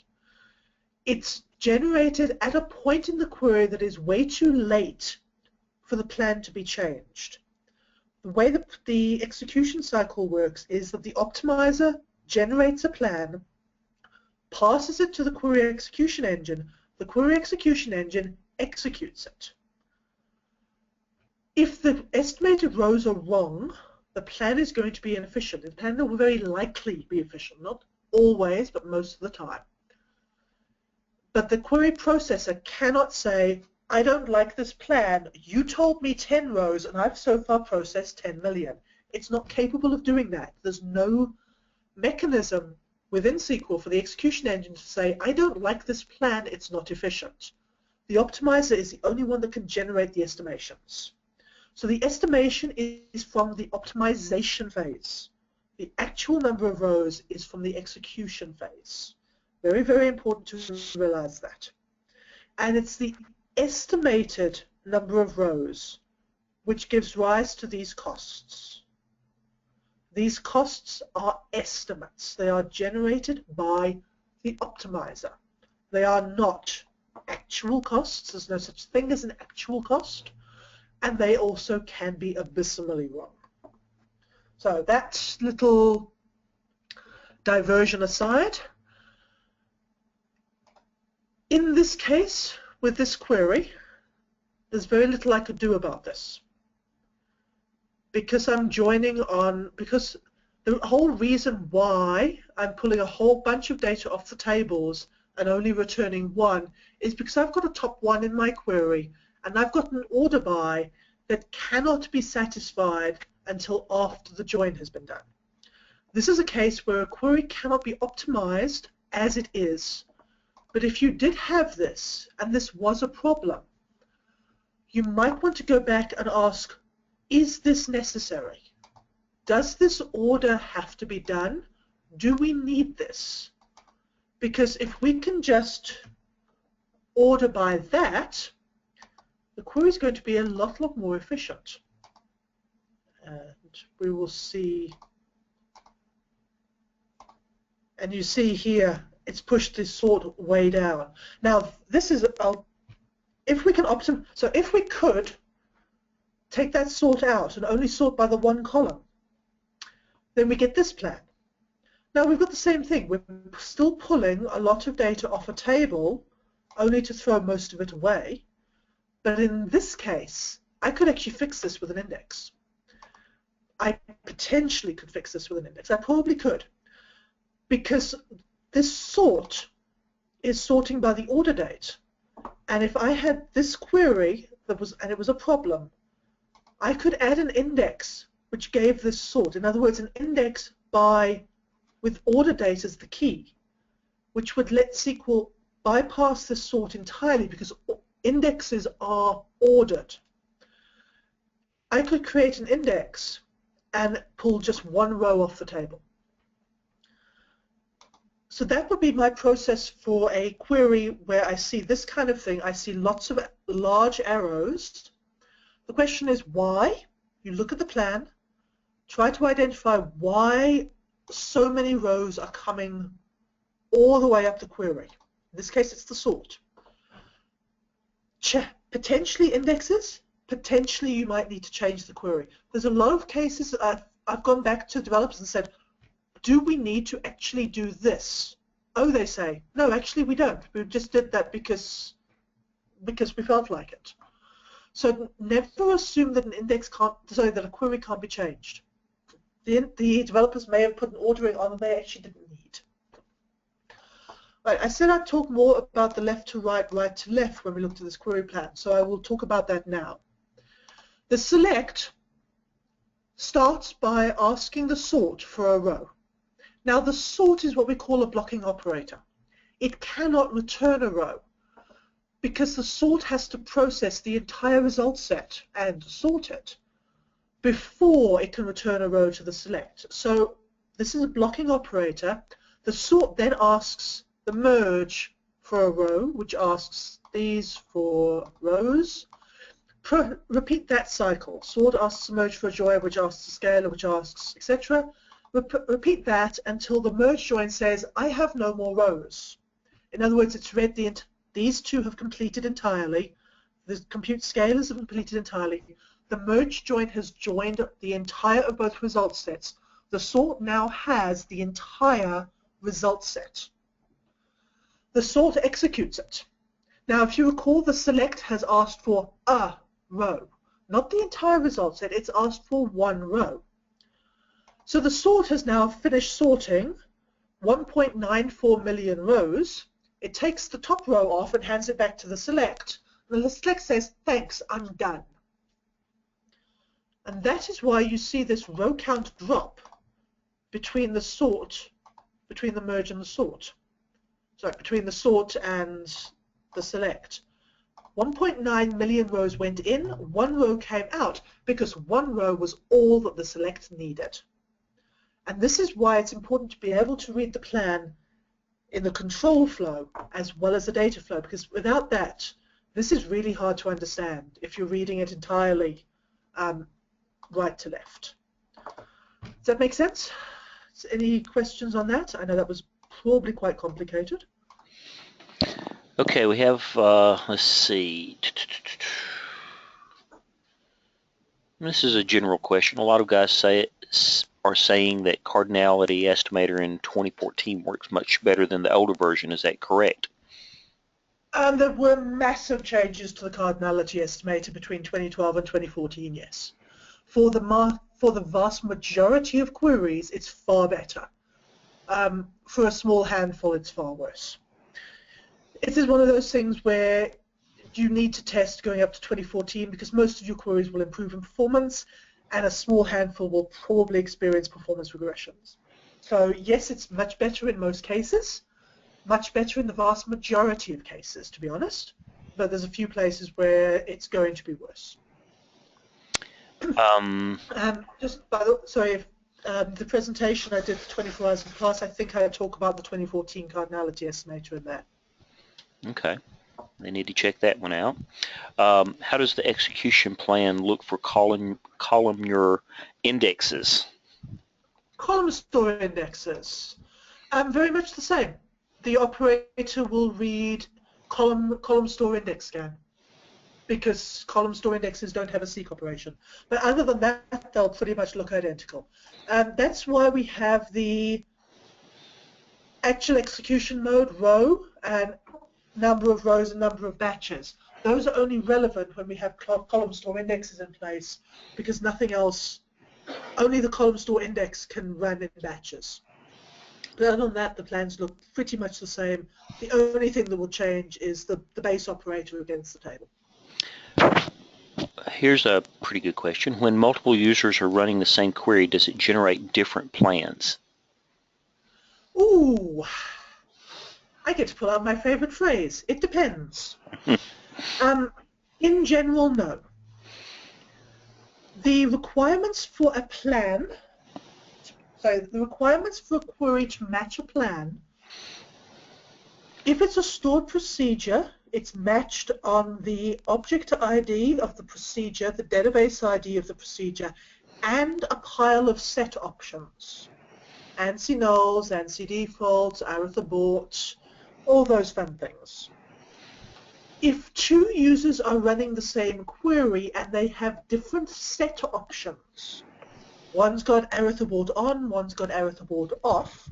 It's generated at a point in the query that is way too late for the plan to be changed. The way the execution cycle works is that the optimizer generates a plan, passes it to the query execution engine, the query execution engine executes it. If the estimated rows are wrong, the plan is going to be inefficient. The plan will very likely be efficient, not always, but most of the time. But the query processor cannot say, I don't like this plan. You told me 10 rows, and I've so far processed 10 million. It's not capable of doing that. There's no mechanism within SQL for the execution engine to say, I don't like this plan. It's not efficient. The optimizer is the only one that can generate the estimations. So the estimation is from the optimization phase. The actual number of rows is from the execution phase. Very, very important to realize that. And it's the estimated number of rows which gives rise to these costs. These costs are estimates. They are generated by the optimizer. They are not actual costs. There's no such thing as an actual cost. And they also can be abysmally wrong. So that little diversion aside, in this case, with this query, there's very little I could do about this. Because because the whole reason why I'm pulling a whole bunch of data off the tables and only returning 1 is because I've got a top 1 in my query, and I've got an order by that cannot be satisfied until after the join has been done. This is a case where a query cannot be optimized as it is. But if you did have this, and this was a problem, you might want to go back and ask, is this necessary? Does this order have to be done? Do we need this? Because if we can just order by that, the query is going to be a lot more efficient. And we will see, and you see here, it's pushed this sort way down. Now, this is, if we can so if we could take that sort out and only sort by the 1 column, then we get this plan. Now, we've got the same thing. We're still pulling a lot of data off a table, only to throw most of it away. But in this case, I could actually fix this with an index. I potentially could fix this with an index. I probably could. Because this sort is sorting by the order date. And if I had this query and it was a problem, I could add an index which gave this sort. In other words, an index with order date as the key. which would let SQL bypass this sort entirely because indexes are ordered. I could create an index and pull just one row off the table. So that would be my process for a query where I see this kind of thing. I see lots of large arrows. The question is why? You look at the plan, try to identify why so many rows are coming all the way up the query. In this case, it's the sort. Potentially indexes, potentially you might need to change the query. There's a lot of cases that I've gone back to developers and said, do we need to actually do this? Oh, they say, no, actually we don't. We just did that because we felt like it. So never assume that an index can't, sorry, that a query can't be changed. The developers may have put an ordering on that they actually didn't need. Right, I said I'd talk more about the left to right, right to left when we looked at this query plan, so I will talk about that now. The select starts by asking the sort for a row. Now the sort is what we call a blocking operator. It cannot return a row because the sort has to process the entire result set and sort it before it can return a row to the select. So this is a blocking operator. The sort then asks the merge for a row, which asks these for rows. Repeat that cycle. Sort asks the merge for a join, which asks the scalar, which asks, etc. Repeat that until the merge join says, I have no more rows. In other words, it's read these two have completed entirely. The compute scalars have completed entirely. The merge join has joined the entire of both result sets. The sort now has the entire result set. The sort executes it. Now, if you recall, the select has asked for a row, not the entire result set. It's asked for one row. So the sort has now finished sorting 1.94 million rows. It takes the top row off and hands it back to the select. And the select says, thanks, I'm done. And that is why you see this row count drop between the sort, between the merge and the sort. Sorry, between the sort and the select. 1.9 million rows went in, one row came out, because one row was all that the select needed. And this is why it's important to be able to read the plan in the control flow as well as the data flow, because without that, this is really hard to understand if you're reading it entirely right to left. Does that make sense? Any questions on that? I know that was probably quite complicated. Okay, we have, let's see. This is a general question. A lot of guys are saying that cardinality estimator in 2014 works much better than the older version. Is that correct? There were massive changes to the cardinality estimator between 2012 and 2014, yes. For the vast majority of queries, it's far better. For a small handful, it's far worse. This is one of those things where you need to test going up to 2014 because most of your queries will improve in performance and a small handful will probably experience performance regressions. So yes, it's much better in most cases, much better in the vast majority of cases, to be honest, but there's a few places where it's going to be worse. Just by the sorry, the presentation I did for 24 hours in class, I think I talk about the 2014 cardinality estimator in there. Okay, they need to check that one out. How does the execution plan look for columnar indexes? Column store indexes, very much the same. The operator will read column store index scan because column store indexes don't have a seek operation. But other than that, they'll pretty much look identical. That's why we have the actual execution mode row and number of rows and number of batches. Those are only relevant when we have column store indexes in place because nothing else, only the column store index can run in batches. But other than that, the plans look pretty much the same. The only thing that will change is the base operator against the table. Here's a pretty good question. When multiple users are running the same query, does it generate different plans? Ooh. I get to pull out my favorite phrase. It depends. In general, no. The requirements for a plan, the requirements for a query to match a plan, if it's a stored procedure, it's matched on the object ID of the procedure, the database ID of the procedure, and a pile of set options. ANSI nulls, ANSI defaults, arith abort, all those fun things. If two users are running the same query and they have different set options, one's got arith abort on, one's got arith abort off,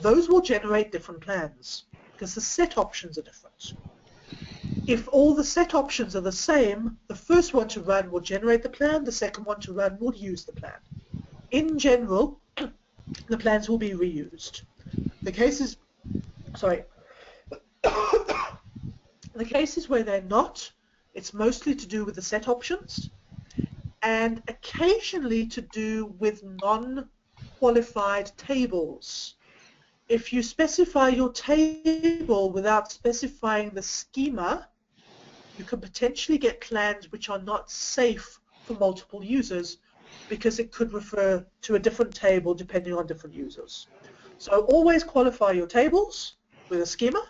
those will generate different plans because the set options are different. If all the set options are the same, the first one to run will generate the plan, the second one to run will use the plan. In general, the plans will be reused. The cases where they're not, it's mostly to do with the set options and occasionally to do with non-qualified tables. If you specify your table without specifying the schema, you can potentially get plans which are not safe for multiple users because it could refer to a different table depending on different users. So always qualify your tables with a schema,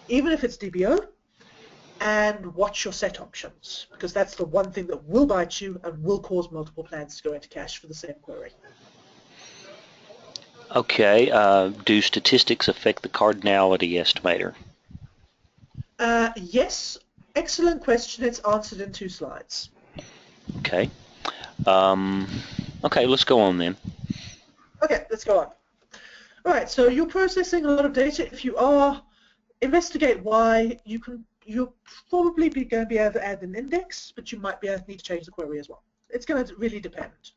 even if it's DBO, and watch your set options, because that's the one thing that will bite you and will cause multiple plans to go into cache for the same query. Okay, do statistics affect the cardinality estimator? Yes, excellent question. It's answered in 2 slides. Okay. Okay, let's go on then. Okay, let's go on. All right, so you're processing a lot of data. If you are, investigate why. You're probably going to be able to add an index, but you might need to change the query as well. It's going to really depend.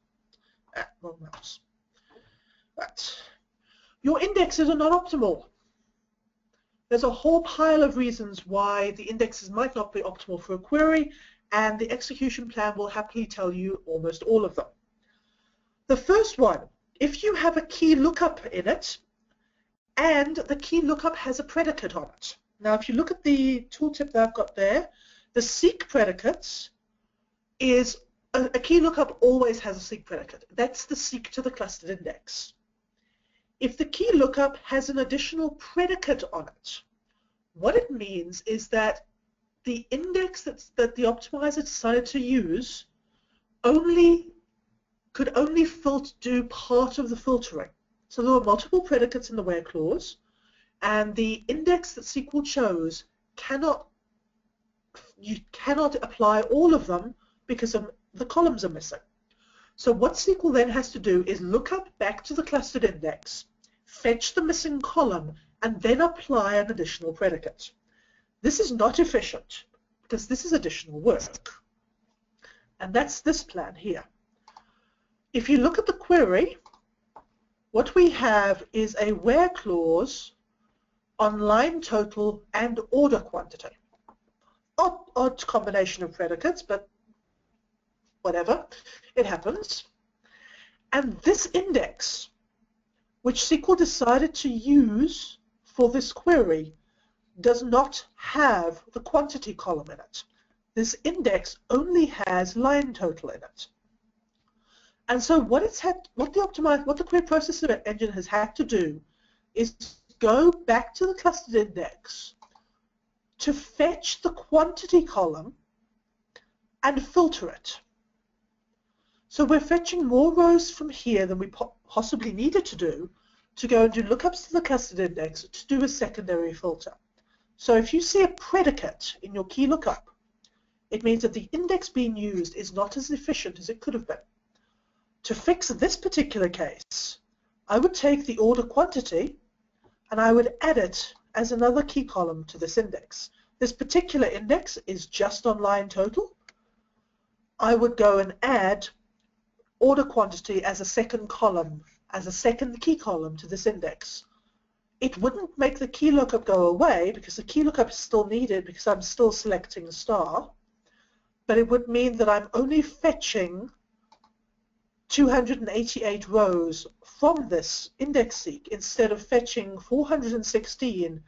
Wrong mouse. Right. Your indexes are not optimal. There's a whole pile of reasons why the indexes might not be optimal for a query, and the execution plan will happily tell you almost all of them. The first one, if you have a key lookup in it, and the key lookup has a predicate on it. Now, if you look at the tooltip that I've got there, the seek predicates is a key lookup always has a seek predicate. That's the seek to the clustered index. If the key lookup has an additional predicate on it, what it means is that the index that the optimizer decided to use could only do part of the filtering. So there were multiple predicates in the where clause, and the index that SQL chose you cannot apply all of them because the columns are missing. So what SQL then has to do is look up back to the clustered index, fetch the missing column, and then apply an additional predicate. This is not efficient because this is additional work. And that's this plan here. If you look at the query, what we have is a where clause on line total and order quantity. Odd combination of predicates, but whatever, it happens. And this index, which SQL decided to use for this query, does not have the quantity column in it. This index only has line total in it. And so what the query processor engine has had to do is go back to the clustered index to fetch the quantity column and filter it. So we're fetching more rows from here than we possibly needed to do to go and do lookups to the clustered index to do a secondary filter. So if you see a predicate in your key lookup, it means that the index being used is not as efficient as it could have been. To fix this particular case, I would take the order quantity and I would add it as another key column to this index. This particular index is just on line total. I would go and add order quantity as a second column, as a second key column to this index. It wouldn't make the key lookup go away because the key lookup is still needed because I'm still selecting star, but it would mean that I'm only fetching 288 rows from this index seek instead of fetching 416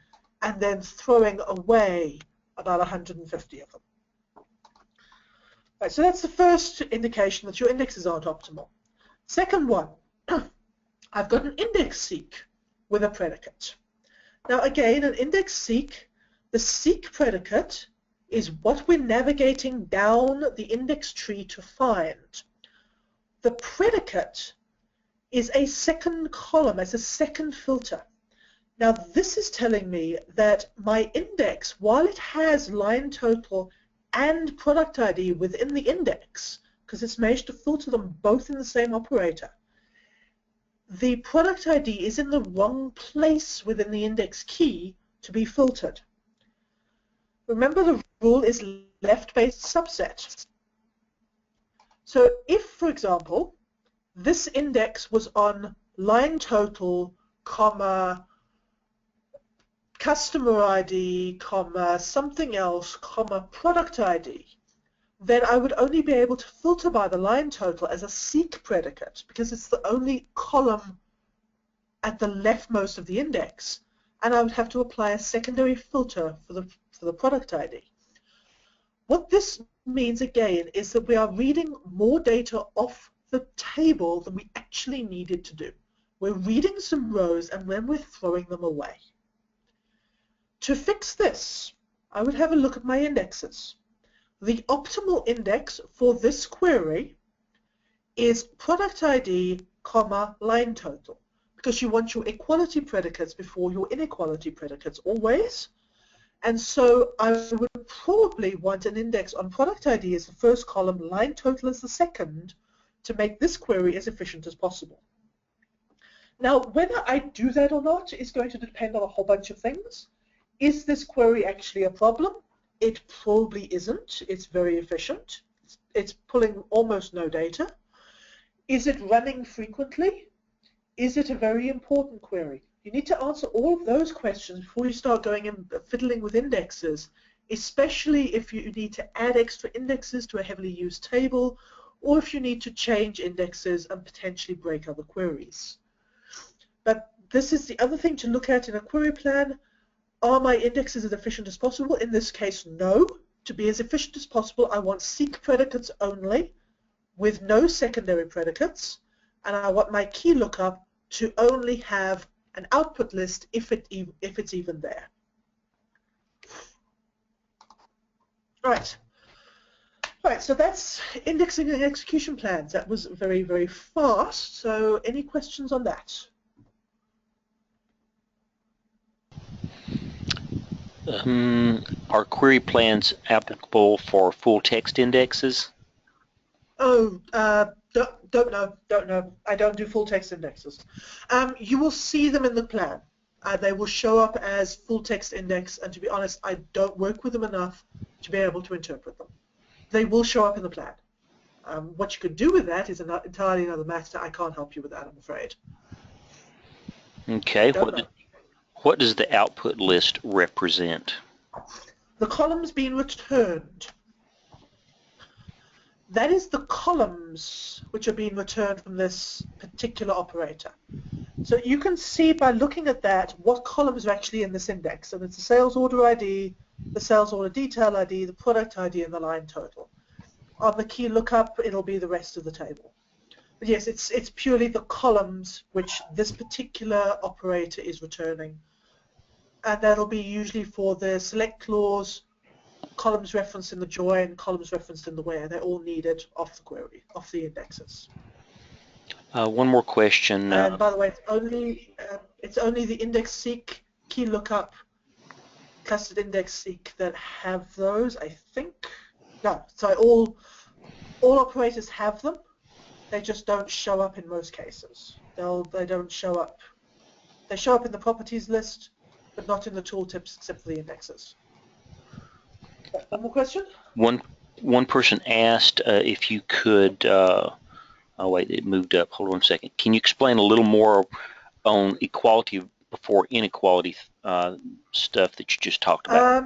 and then throwing away about 150 of them. Right, so that's the first indication that your indexes aren't optimal. Second one, I've got an index seek with a predicate. Now again, an index seek, the seek predicate is what we're navigating down the index tree to find. The predicate is a second column, as a second filter. Now this is telling me that my index, while it has line total and product ID within the index, because it's managed to filter them both in the same operator, the product ID is in the wrong place within the index key to be filtered. Remember, the rule is left-based subset. So if, for example, this index was on line total, comma, customer ID, comma, something else, comma, product ID, then I would only be able to filter by the line total as a seek predicate, because it's the only column at the leftmost of the index, and I would have to apply a secondary filter for the product ID. What this means again is that we are reading more data off the table than we actually needed to do. We're reading some rows and then we're throwing them away. To fix this, I would have a look at my indexes. The optimal index for this query is product ID, comma, line total, because you want your equality predicates before your inequality predicates always. And so I would probably want an index on product ID as the first column, line total as the second, to make this query as efficient as possible. Now, whether I do that or not is going to depend on a whole bunch of things. Is this query actually a problem? It probably isn't. It's very efficient. It's pulling almost no data. Is it running frequently? Is it a very important query? You need to answer all of those questions before you start going and fiddling with indexes, especially if you need to add extra indexes to a heavily used table, or if you need to change indexes and potentially break other queries. But this is the other thing to look at in a query plan. Are my indexes as efficient as possible? In this case, no. To be as efficient as possible, I want seek predicates only with no secondary predicates, and I want my key lookup to only have an output list if it's even there. Right. Right, so that's indexing and execution plans. That was very, very fast. So any questions on that? Are query plans applicable for full text indexes? Oh, don't know. I don't do full text indexes. You will see them in the plan. They will show up as full text index, and to be honest, I don't work with them enough to be able to interpret them. They will show up in the plan. What you could do with that is entirely another matter. I can't help you with that, I'm afraid. Okay. What does the output list represent? The columns being returned. That is the columns which are being returned from this particular operator. So you can see by looking at that what columns are actually in this index. So it's the sales order ID, the sales order detail ID, the product ID, and the line total. On the key lookup, it'll be the rest of the table. But yes, it's purely the columns which this particular operator is returning. And that'll be usually for the select clause, columns referenced in the join, columns referenced in the where. They're all needed off the query, off the indexes. One more question. And by the way, it's only the index seek, key lookup, clustered index seek that have those, I think. No, sorry, all operators have them. They just don't show up in most cases. They don't show up. They show up in the properties list, but not in the tooltips except for the indexes. One more question? One person asked if you could. Oh wait, it moved up. Hold on a second. Can you explain a little more on equality before inequality stuff that you just talked about?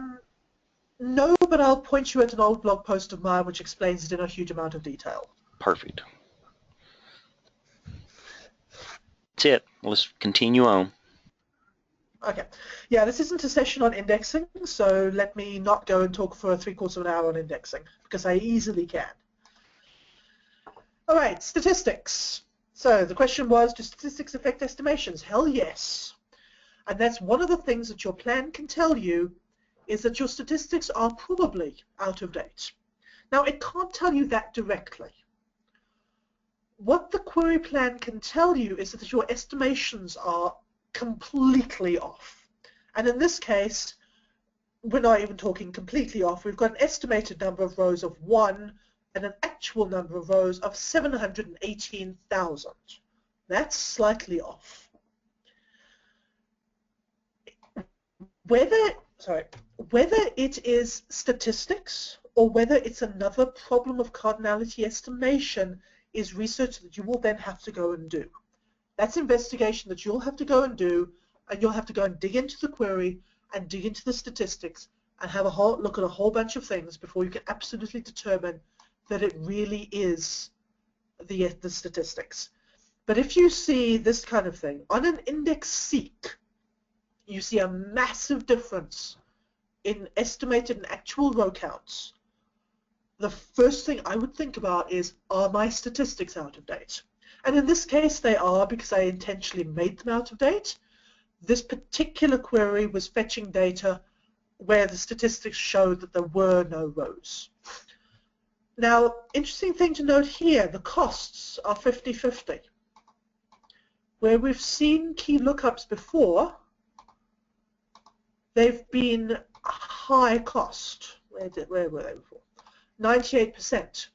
No, but I'll point you at an old blog post of mine which explains it in a huge amount of detail. Perfect. That's it. Let's continue on. Okay. Yeah, this isn't a session on indexing, so let me not go and talk for 3/4 of an hour on indexing, because I easily can. All right, statistics. So the question was, do statistics affect estimations? Hell yes. And that's one of the things that your plan can tell you, is that your statistics are probably out of date. Now, it can't tell you that directly. What the query plan can tell you is that your estimations are completely off. And in this case, we're not even talking completely off. We've got an estimated number of rows of 1 and an actual number of rows of 718,000. That's slightly off. Whether it is statistics or whether it's another problem of cardinality estimation is research that you will then have to go and do. That's investigation that you'll have to go and do, and you'll have to go and dig into the query and dig into the statistics and have a whole look at a whole bunch of things before you can absolutely determine that it really is the statistics. But if you see this kind of thing, on an index seek, you see a massive difference in estimated and actual row counts. The first thing I would think about is, are my statistics out of date? And in this case they are, because I intentionally made them out of date. This particular query was fetching data where the statistics showed that there were no rows. Now, interesting thing to note here, the costs are 50-50. Where we've seen key lookups before, they've been high cost. Where were they before? 98%.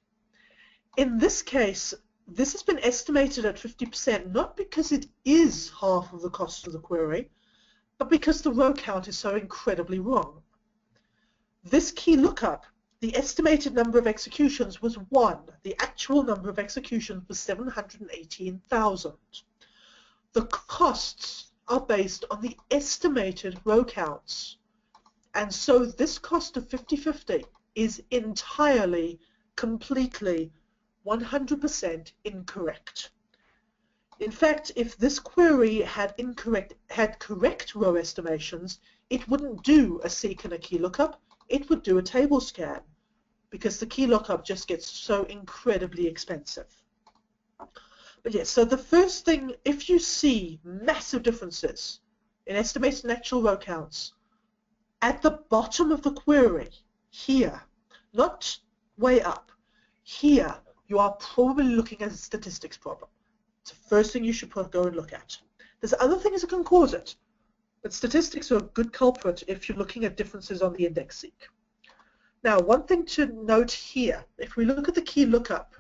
In this case, this has been estimated at 50%, not because it is half of the cost of the query, but because the row count is so incredibly wrong. This key lookup, the estimated number of executions was 1. The actual number of executions was 718,000. The costs are based on the estimated row counts. And so this cost of 50-50 is entirely, completely, 100% incorrect. In fact, if this query had correct row estimations, it wouldn't do a seek and a key lookup, it would do a table scan, because the key lookup just gets so incredibly expensive. But yes, so the first thing, if you see massive differences in estimated and actual row counts, at the bottom of the query, here, not way up, here, you are probably looking at a statistics problem. It's the first thing you should go and look at. There's other things that can cause it, but statistics are a good culprit if you're looking at differences on the index seek. Now, one thing to note here, if we look at the key lookup,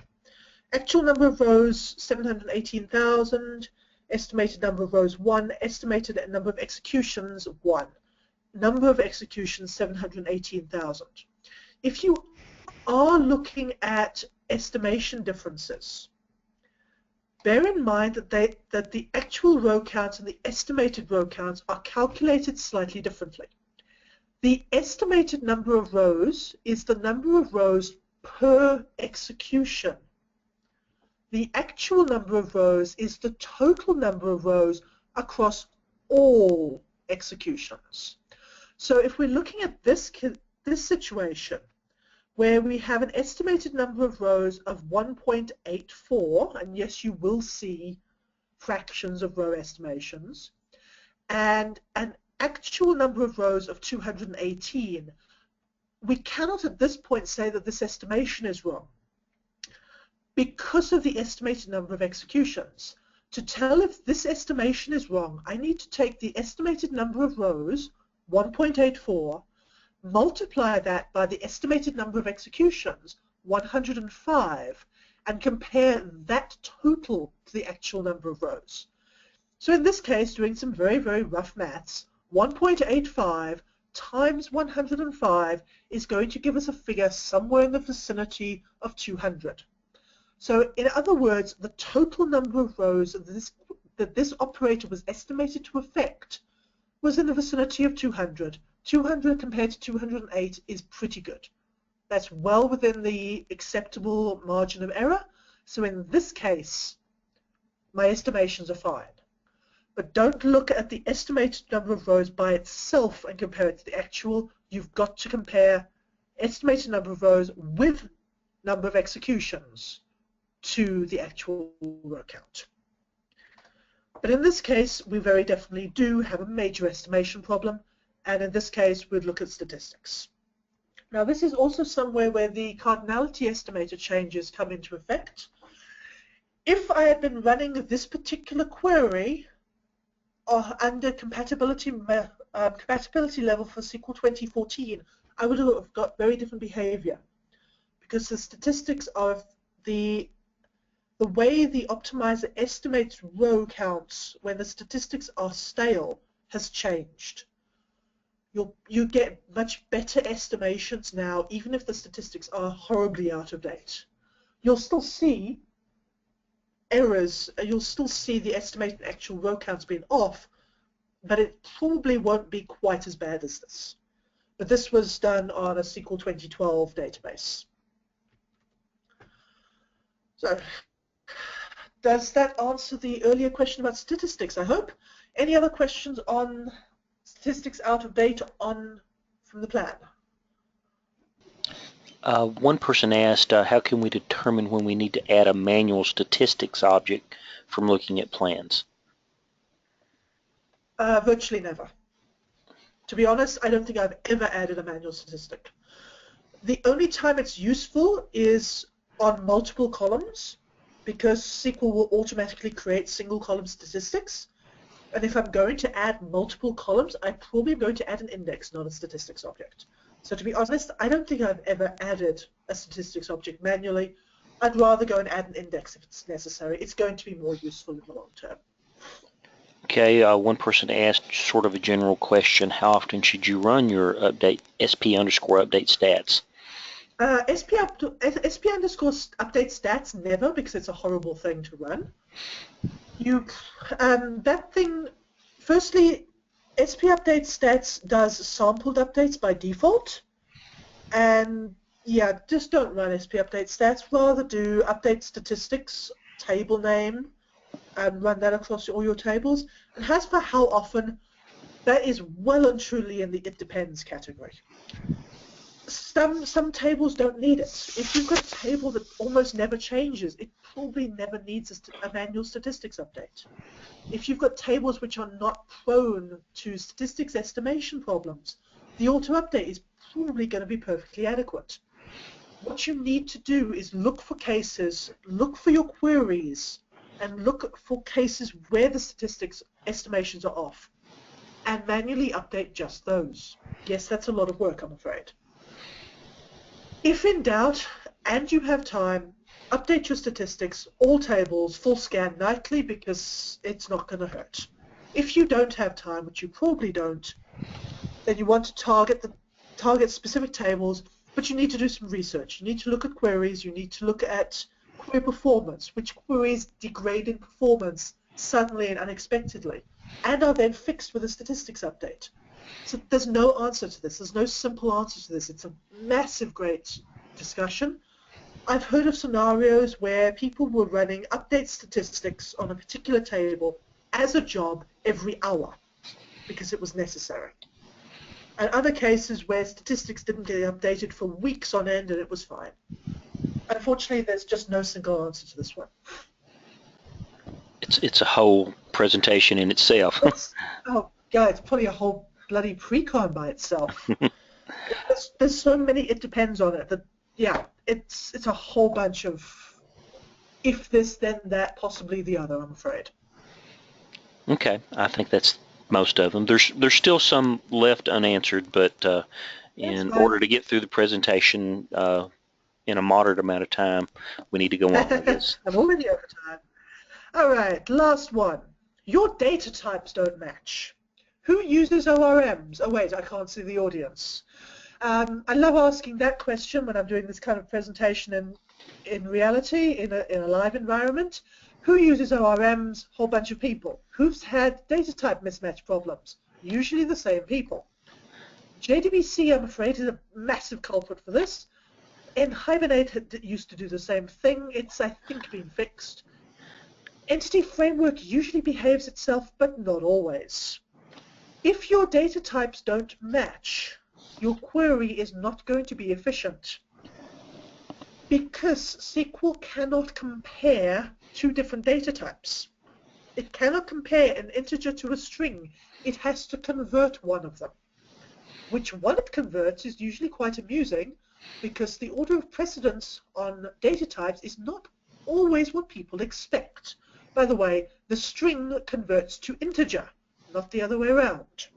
actual number of rows 718,000, estimated number of rows 1, estimated number of executions 1, number of executions 718,000. If you are looking at estimation differences, bear in mind that the actual row counts and the estimated row counts are calculated slightly differently. The estimated number of rows is the number of rows per execution. The actual number of rows is the total number of rows across all executions. So if we're looking at this situation, where we have an estimated number of rows of 1.84, and yes, you will see fractions of row estimations, and an actual number of rows of 218, we cannot at this point say that this estimation is wrong because of the estimated number of executions. To tell if this estimation is wrong, I need to take the estimated number of rows, 1.84, multiply that by the estimated number of executions, 105, and compare that total to the actual number of rows. So in this case, doing some very, very rough maths, 1.85 times 105 is going to give us a figure somewhere in the vicinity of 200. So in other words, the total number of rows that this operator was estimated to affect was in the vicinity of 200. 200 compared to 208 is pretty good. That's well within the acceptable margin of error. So in this case, my estimations are fine. But don't look at the estimated number of rows by itself and compare it to the actual. You've got to compare estimated number of rows with number of executions to the actual row count. But in this case, we very definitely do have a major estimation problem, and in this case, we'd look at statistics. Now, this is also somewhere where the cardinality estimator changes come into effect. If I had been running this particular query under compatibility level for SQL 2014, I would have got very different behavior, because the statistics of the way the optimizer estimates row counts when the statistics are stale has changed. You get much better estimations now, even if the statistics are horribly out of date. You'll still see errors, you'll still see the estimated actual row counts being off, but it probably won't be quite as bad as this. But this was done on a SQL 2012 database. So, does that answer the earlier question about statistics, I hope? Any other questions on statistics out of date from the plan? One person asked, how can we determine when we need to add a manual statistics object from looking at plans? Virtually never. To be honest, I don't think I've ever added a manual statistic. The only time it's useful is on multiple columns, because SQL will automatically create single column statistics. And if I'm going to add multiple columns, I probably am going to add an index, not a statistics object. So to be honest, I don't think I've ever added a statistics object manually. I'd rather go and add an index if it's necessary. It's going to be more useful in the long term. Okay, one person asked sort of a general question, how often should you run your SP_update stats? SP_update stats, never, because it's a horrible thing to run. That thing, firstly, SP_update stats does sampled updates by default, and yeah, just don't run SP_update stats. Rather do update statistics, table name, and run that across all your tables. And as for how often, that is well and truly in the it depends category. Some tables don't need it. If you've got a table that almost never changes, it probably never needs a manual statistics update. If you've got tables which are not prone to statistics estimation problems, the auto-update is probably going to be perfectly adequate. What you need to do is look for cases, look for your queries, and look for cases where the statistics estimations are off, and manually update just those. Yes, that's a lot of work, I'm afraid. If in doubt, and you have time, update your statistics, all tables, full scan nightly, because it's not going to hurt. If you don't have time, which you probably don't, then you want to target specific tables, but you need to do some research. You need to look at queries, you need to look at query performance, which queries degrade in performance suddenly and unexpectedly, and are then fixed with a statistics update. So there's no answer to this. There's no simple answer to this. It's a massive, great discussion. I've heard of scenarios where people were running update statistics on a particular table as a job every hour because it was necessary. And other cases where statistics didn't get updated for weeks on end and it was fine. Unfortunately, there's just no single answer to this one. It's a whole presentation in itself. Oh, God, it's probably a whole bloody pre-con by itself. There's so many it depends on it that, yeah, it's a whole bunch of if this, then that, possibly the other, I'm afraid. Okay, I think that's most of them. There's still some left unanswered, but in order to get through the presentation in a moderate amount of time, we need to go on, I guess. I'm already over time. All right, last one. Your data types don't match. Who uses ORMs? Oh wait, I can't see the audience. I love asking that question when I'm doing this kind of presentation in reality, in a live environment. Who uses ORMs? Whole bunch of people. Who's had data type mismatch problems? Usually the same people. JDBC, I'm afraid, is a massive culprit for this. And Hibernate used to do the same thing. It's, I think, been fixed. Entity framework usually behaves itself, but not always. If your data types don't match, your query is not going to be efficient, because SQL cannot compare two different data types. It cannot compare an integer to a string. It has to convert one of them. Which one it converts is usually quite amusing, because the order of precedence on data types is not always what people expect. By the way, the string converts to integer, not the other way around,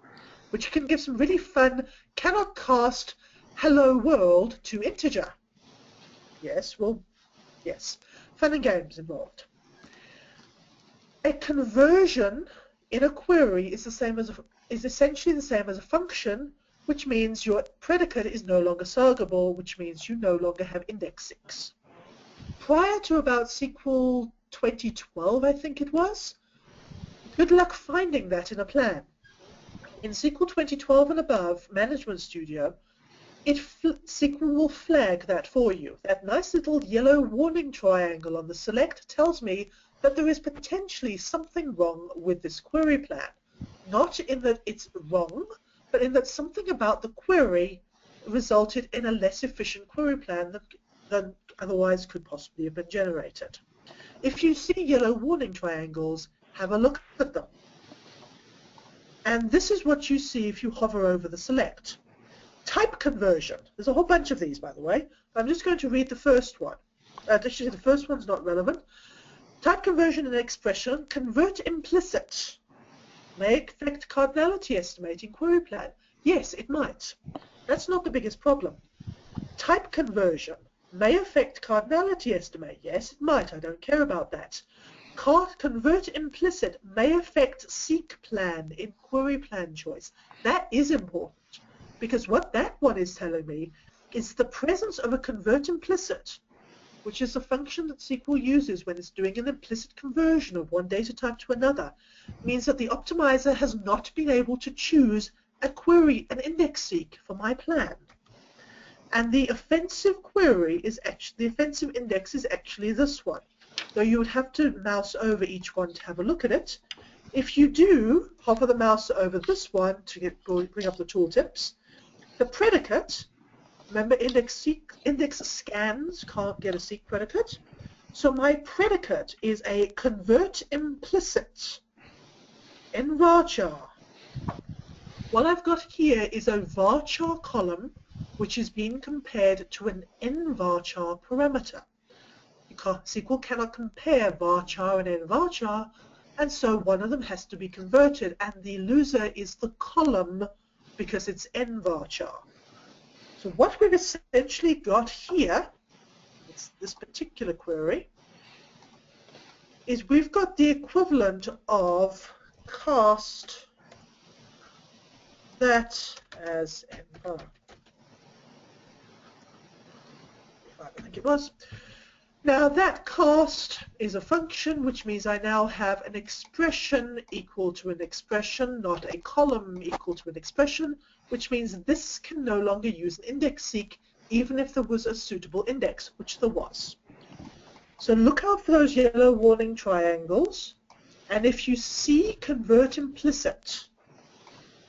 which can give some really fun, cannot cast hello world to integer. Yes, well, yes, fun and games involved. A conversion in a query is essentially the same as a function, which means your predicate is no longer saggable, which means you no longer have index 6. Prior to about SQL 2012, I think it was, good luck finding that in a plan. In SQL 2012 and above, Management Studio, SQL will flag that for you. That nice little yellow warning triangle on the select tells me that there is potentially something wrong with this query plan. Not in that it's wrong, but in that something about the query resulted in a less efficient query plan than otherwise could possibly have been generated. If you see yellow warning triangles, have a look at them. And this is what you see if you hover over the select. Type conversion. There's a whole bunch of these, by the way. I'm just going to read the first one. Actually, the first one's not relevant. Type conversion in an expression. Convert implicit. May affect cardinality estimating query plan. Yes, it might. That's not the biggest problem. Type conversion may affect cardinality estimate. Yes, it might. I don't care about that. Convert implicit may affect seek plan in query plan choice. That is important, because what that one is telling me is the presence of a convert implicit, which is a function that SQL uses when it's doing an implicit conversion of one data type to another, means that the optimizer has not been able to choose a query, an index seek for my plan. And the offensive query is actually, the offensive index is actually this one. Though you would have to mouse over each one to have a look at it. If you do hover the mouse over this one to bring up the tooltips, the predicate, remember index scans can't get a seek predicate. So my predicate is a convert implicit in varchar. What I've got here is a varchar column which is being compared to an nvarchar parameter. SQL cannot compare varchar and nvarchar, and so one of them has to be converted, and the loser is the column because it's nvarchar. So what we've essentially got here, it's this particular query, is we've got the equivalent of cast that as nvar. I think it was. Now that cast is a function, which means I now have an expression equal to an expression, not a column equal to an expression, which means this can no longer use an index seek, even if there was a suitable index, which there was. So look out for those yellow warning triangles, and if you see convert implicit,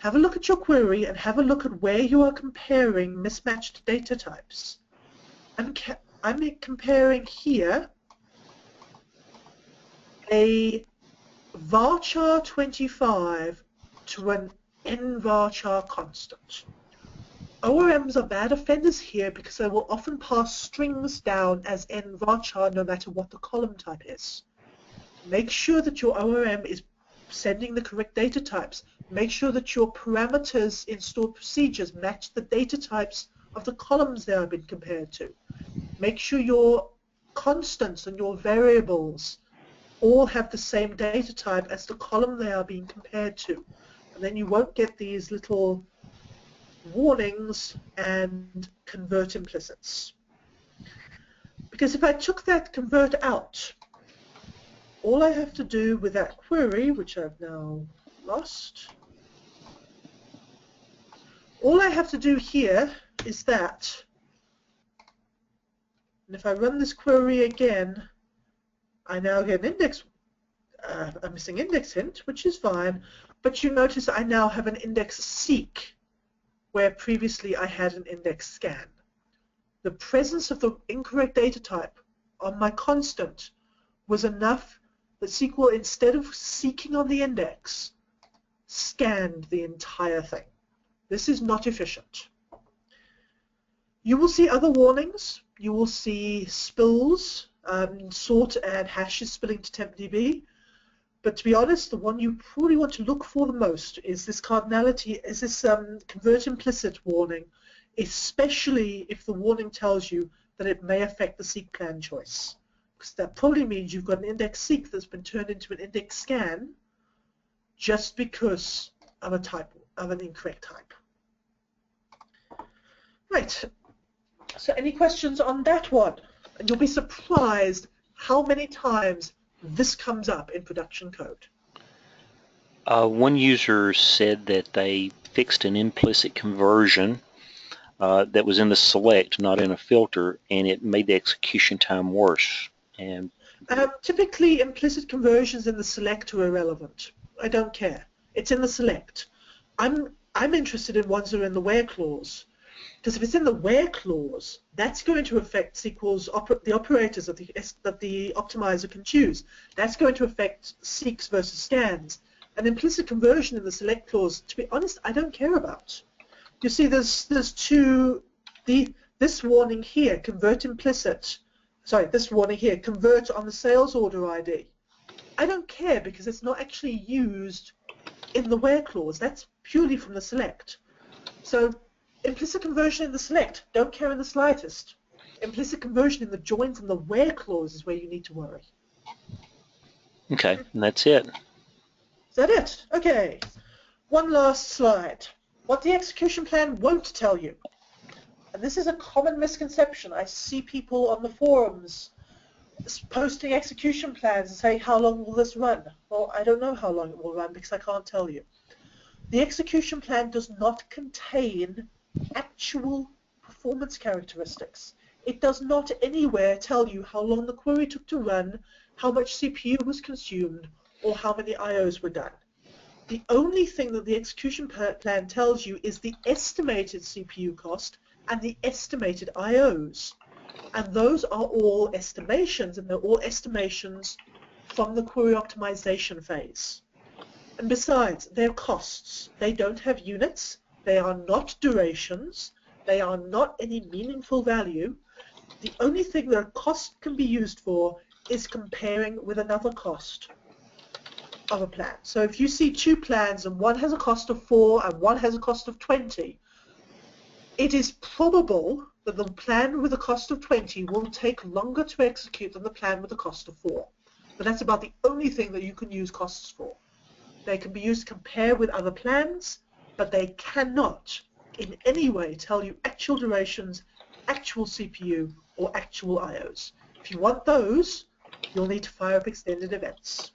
have a look at your query and have a look at where you are comparing mismatched data types. I'm comparing here a varchar 25 to an nvarchar constant. ORMs are bad offenders here because they will often pass strings down as nvarchar no matter what the column type is. Make sure that your ORM is sending the correct data types. Make sure that your parameters in stored procedures match the data types of the columns they are being compared to. Make sure your constants and your variables all have the same data type as the column they are being compared to. And then you won't get these little warnings and convert implicits. Because if I took that convert out, all I have to do with that query, which I've now lost, all I have to do here is that. And if I run this query again, I now get an index a missing index hint, which is fine, but you notice I now have an index seek, where previously I had an index scan. The presence of the incorrect data type on my constant was enough that SQL, instead of seeking on the index, scanned the entire thing. This is not efficient. You will see other warnings. You will see spills, sort and hashes spilling to tempdb. But to be honest, the one you probably want to look for the most is this cardinality, is this convert implicit warning, especially if the warning tells you that it may affect the seek plan choice. Because that probably means you've got an index seek that's been turned into an index scan just because of a type, of an incorrect type. Right. So any questions on that one? And you'll be surprised how many times this comes up in production code. One user said that they fixed an implicit conversion that was in the select, not in a filter, and it made the execution time worse. And typically, implicit conversions in the select are irrelevant. I don't care. It's in the select. I'm interested in ones that are in the where clause. Because if it's in the where clause, that's going to affect SQL's the operators that the optimizer can choose. That's going to affect seeks versus scans. An implicit conversion in the select clause, to be honest, I don't care about. You see, there's two. This warning here, convert implicit. Sorry, this warning here, convert on the sales order ID. I don't care because it's not actually used in the where clause. That's purely from the select. So implicit conversion in the select, don't care in the slightest. Implicit conversion in the joins and the where clause is where you need to worry. okay, and that's it. Is that it? Okay. One last slide. What the execution plan won't tell you. And this is a common misconception. I see people on the forums posting execution plans and say, how long will this run? Well, I don't know how long it will run because I can't tell you. The execution plan does not contain actual performance characteristics. It does not anywhere tell you how long the query took to run, how much CPU was consumed, or how many IOs were done. The only thing that the execution plan tells you is the estimated CPU cost and the estimated IOs. And those are all estimations, and they're all estimations from the query optimization phase. And besides, they're costs. They don't have units. They are not durations. They are not any meaningful value. The only thing that a cost can be used for is comparing with another cost of a plan. So if you see two plans and one has a cost of 4 and one has a cost of 20, it is probable that the plan with a cost of 20 will take longer to execute than the plan with a cost of 4. But that's about the only thing that you can use costs for. They can be used to compare with other plans, but they cannot in any way tell you actual durations, actual CPU, or actual IOs. If you want those, you'll need to fire up extended events.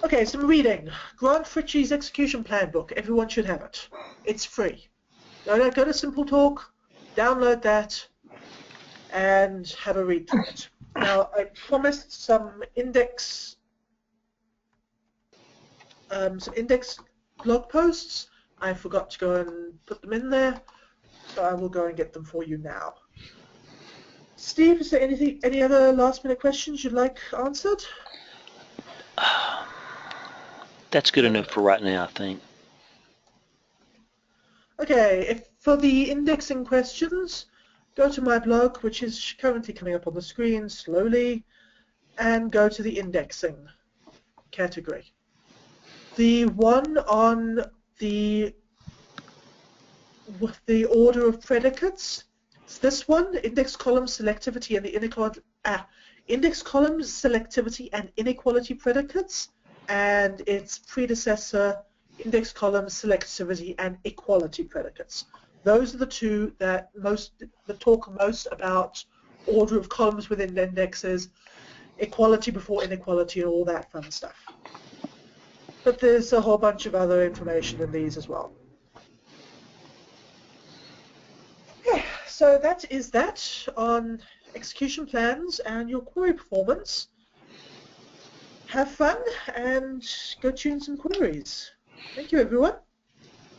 Okay, some reading. Grant Fritchie's execution plan book. Everyone should have it. It's free. Go to Simple Talk, download that, and have a read through it. Now, I promised some index blog posts. I forgot to go and put them in there, so I will go and get them for you now. Steve, is there any other last-minute questions you'd like answered? That's good enough for right now, I think. Okay, for the indexing questions, go to my blog, which is currently coming up on the screen slowly, and go to the indexing category. The one on the order of predicates, it's this one, index column selectivity and the inequality, index column selectivity and inequality predicates, and its predecessor, index column selectivity and equality predicates. Those are the two that talk most about order of columns within indexes, equality before inequality, and all that fun stuff. But there's a whole bunch of other information in these as well. Okay, so that is that on execution plans and your query performance. have fun and go tune some queries. Thank you, everyone.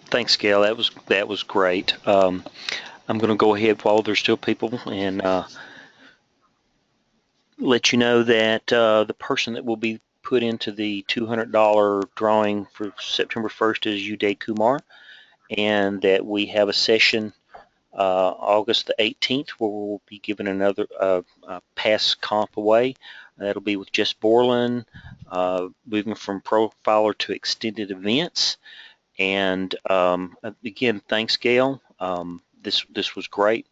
Thanks, Gail. That was great. I'm going to go ahead while there's still people and let you know that the person that will be put into the $200 drawing for September 1st is Uday Kumar, and that we have a session August the 18th where we'll be giving another pass comp away. That'll be with Jess Borland, moving from profiler to extended events. And again, thanks, Gail. This was great.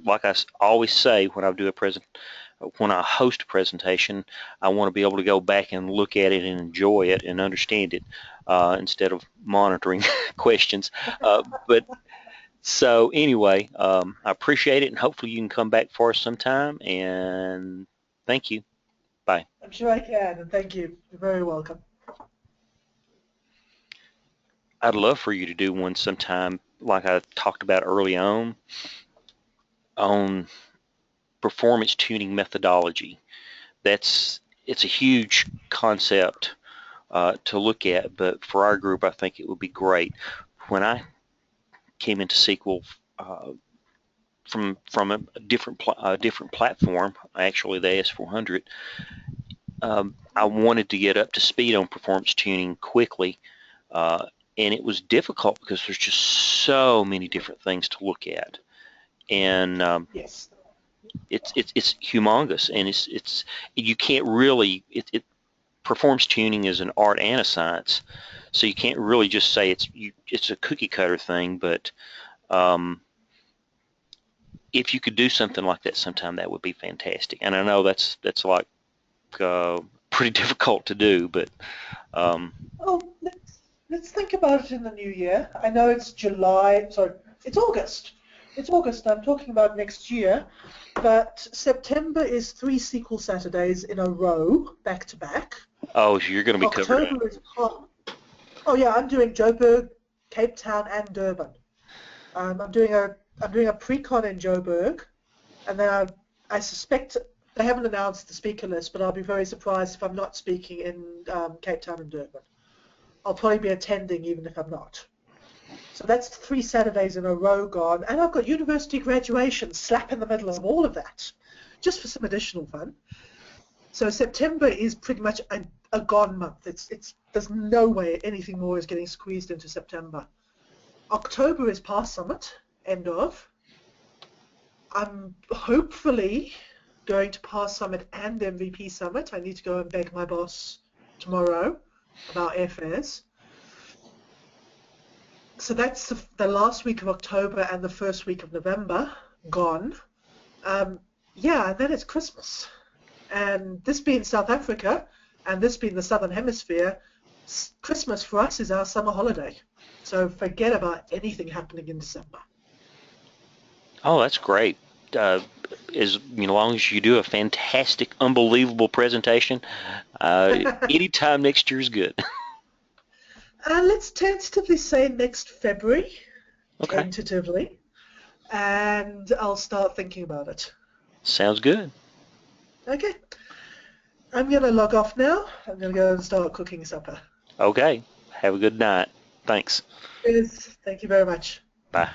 Like I always say when I host a presentation, I want to be able to go back and look at it and enjoy it and understand it instead of monitoring questions. But so anyway, I appreciate it, and hopefully you can come back for us sometime. And thank you. Bye. I'm sure I can, and thank you. You're very welcome. I'd love for you to do one sometime, like I talked about early on performance tuning methodology. It's a huge concept to look at, but for our group, I think it would be great. When I came into SQL from a different platform, actually the AS400, I wanted to get up to speed on performance tuning quickly, and it was difficult because there's just so many different things to look at, and yes, it's humongous, and it's you can't really performance tuning is an art and a science, so you can't really just say it's a cookie cutter thing, but if you could do something like that sometime, that would be fantastic. And I know that's like pretty difficult to do, but oh, let's think about it in the new year. I know it's July, sorry, it's August. It's August, I'm talking about next year, but September is 3 SQL Saturdays in a row, back to back. Oh, so you're going to be covered. October is hot. Oh yeah, I'm doing Joburg, Cape Town, and Durban. I'm doing a pre-con in Joburg, and then I suspect they haven't announced the speaker list, but I'll be very surprised if I'm not speaking in Cape Town and Durban. I'll probably be attending even if I'm not. So that's 3 Saturdays in a row gone, and I've got university graduation slap in the middle of all of that, just for some additional fun. So September is pretty much a gone month. There's no way anything more is getting squeezed into September. October is Pass Summit, end of. I'm hopefully going to Pass Summit and MVP Summit. I need to go and beg my boss tomorrow about airfares. So that's the last week of October and the first week of November gone. Yeah, and then it's Christmas. And this being South Africa, and this being the Southern Hemisphere, Christmas for us is our summer holiday. So forget about anything happening in December. Oh, that's great. As long as you do a fantastic, unbelievable presentation, anytime next year is good. Let's tentatively say next February, Okay. Tentatively, and I'll start thinking about it. Sounds good. Okay. I'm going to log off now. I'm going to go and start cooking supper. Okay. Have a good night. Thanks. Cheers. Thank you very much. Bye.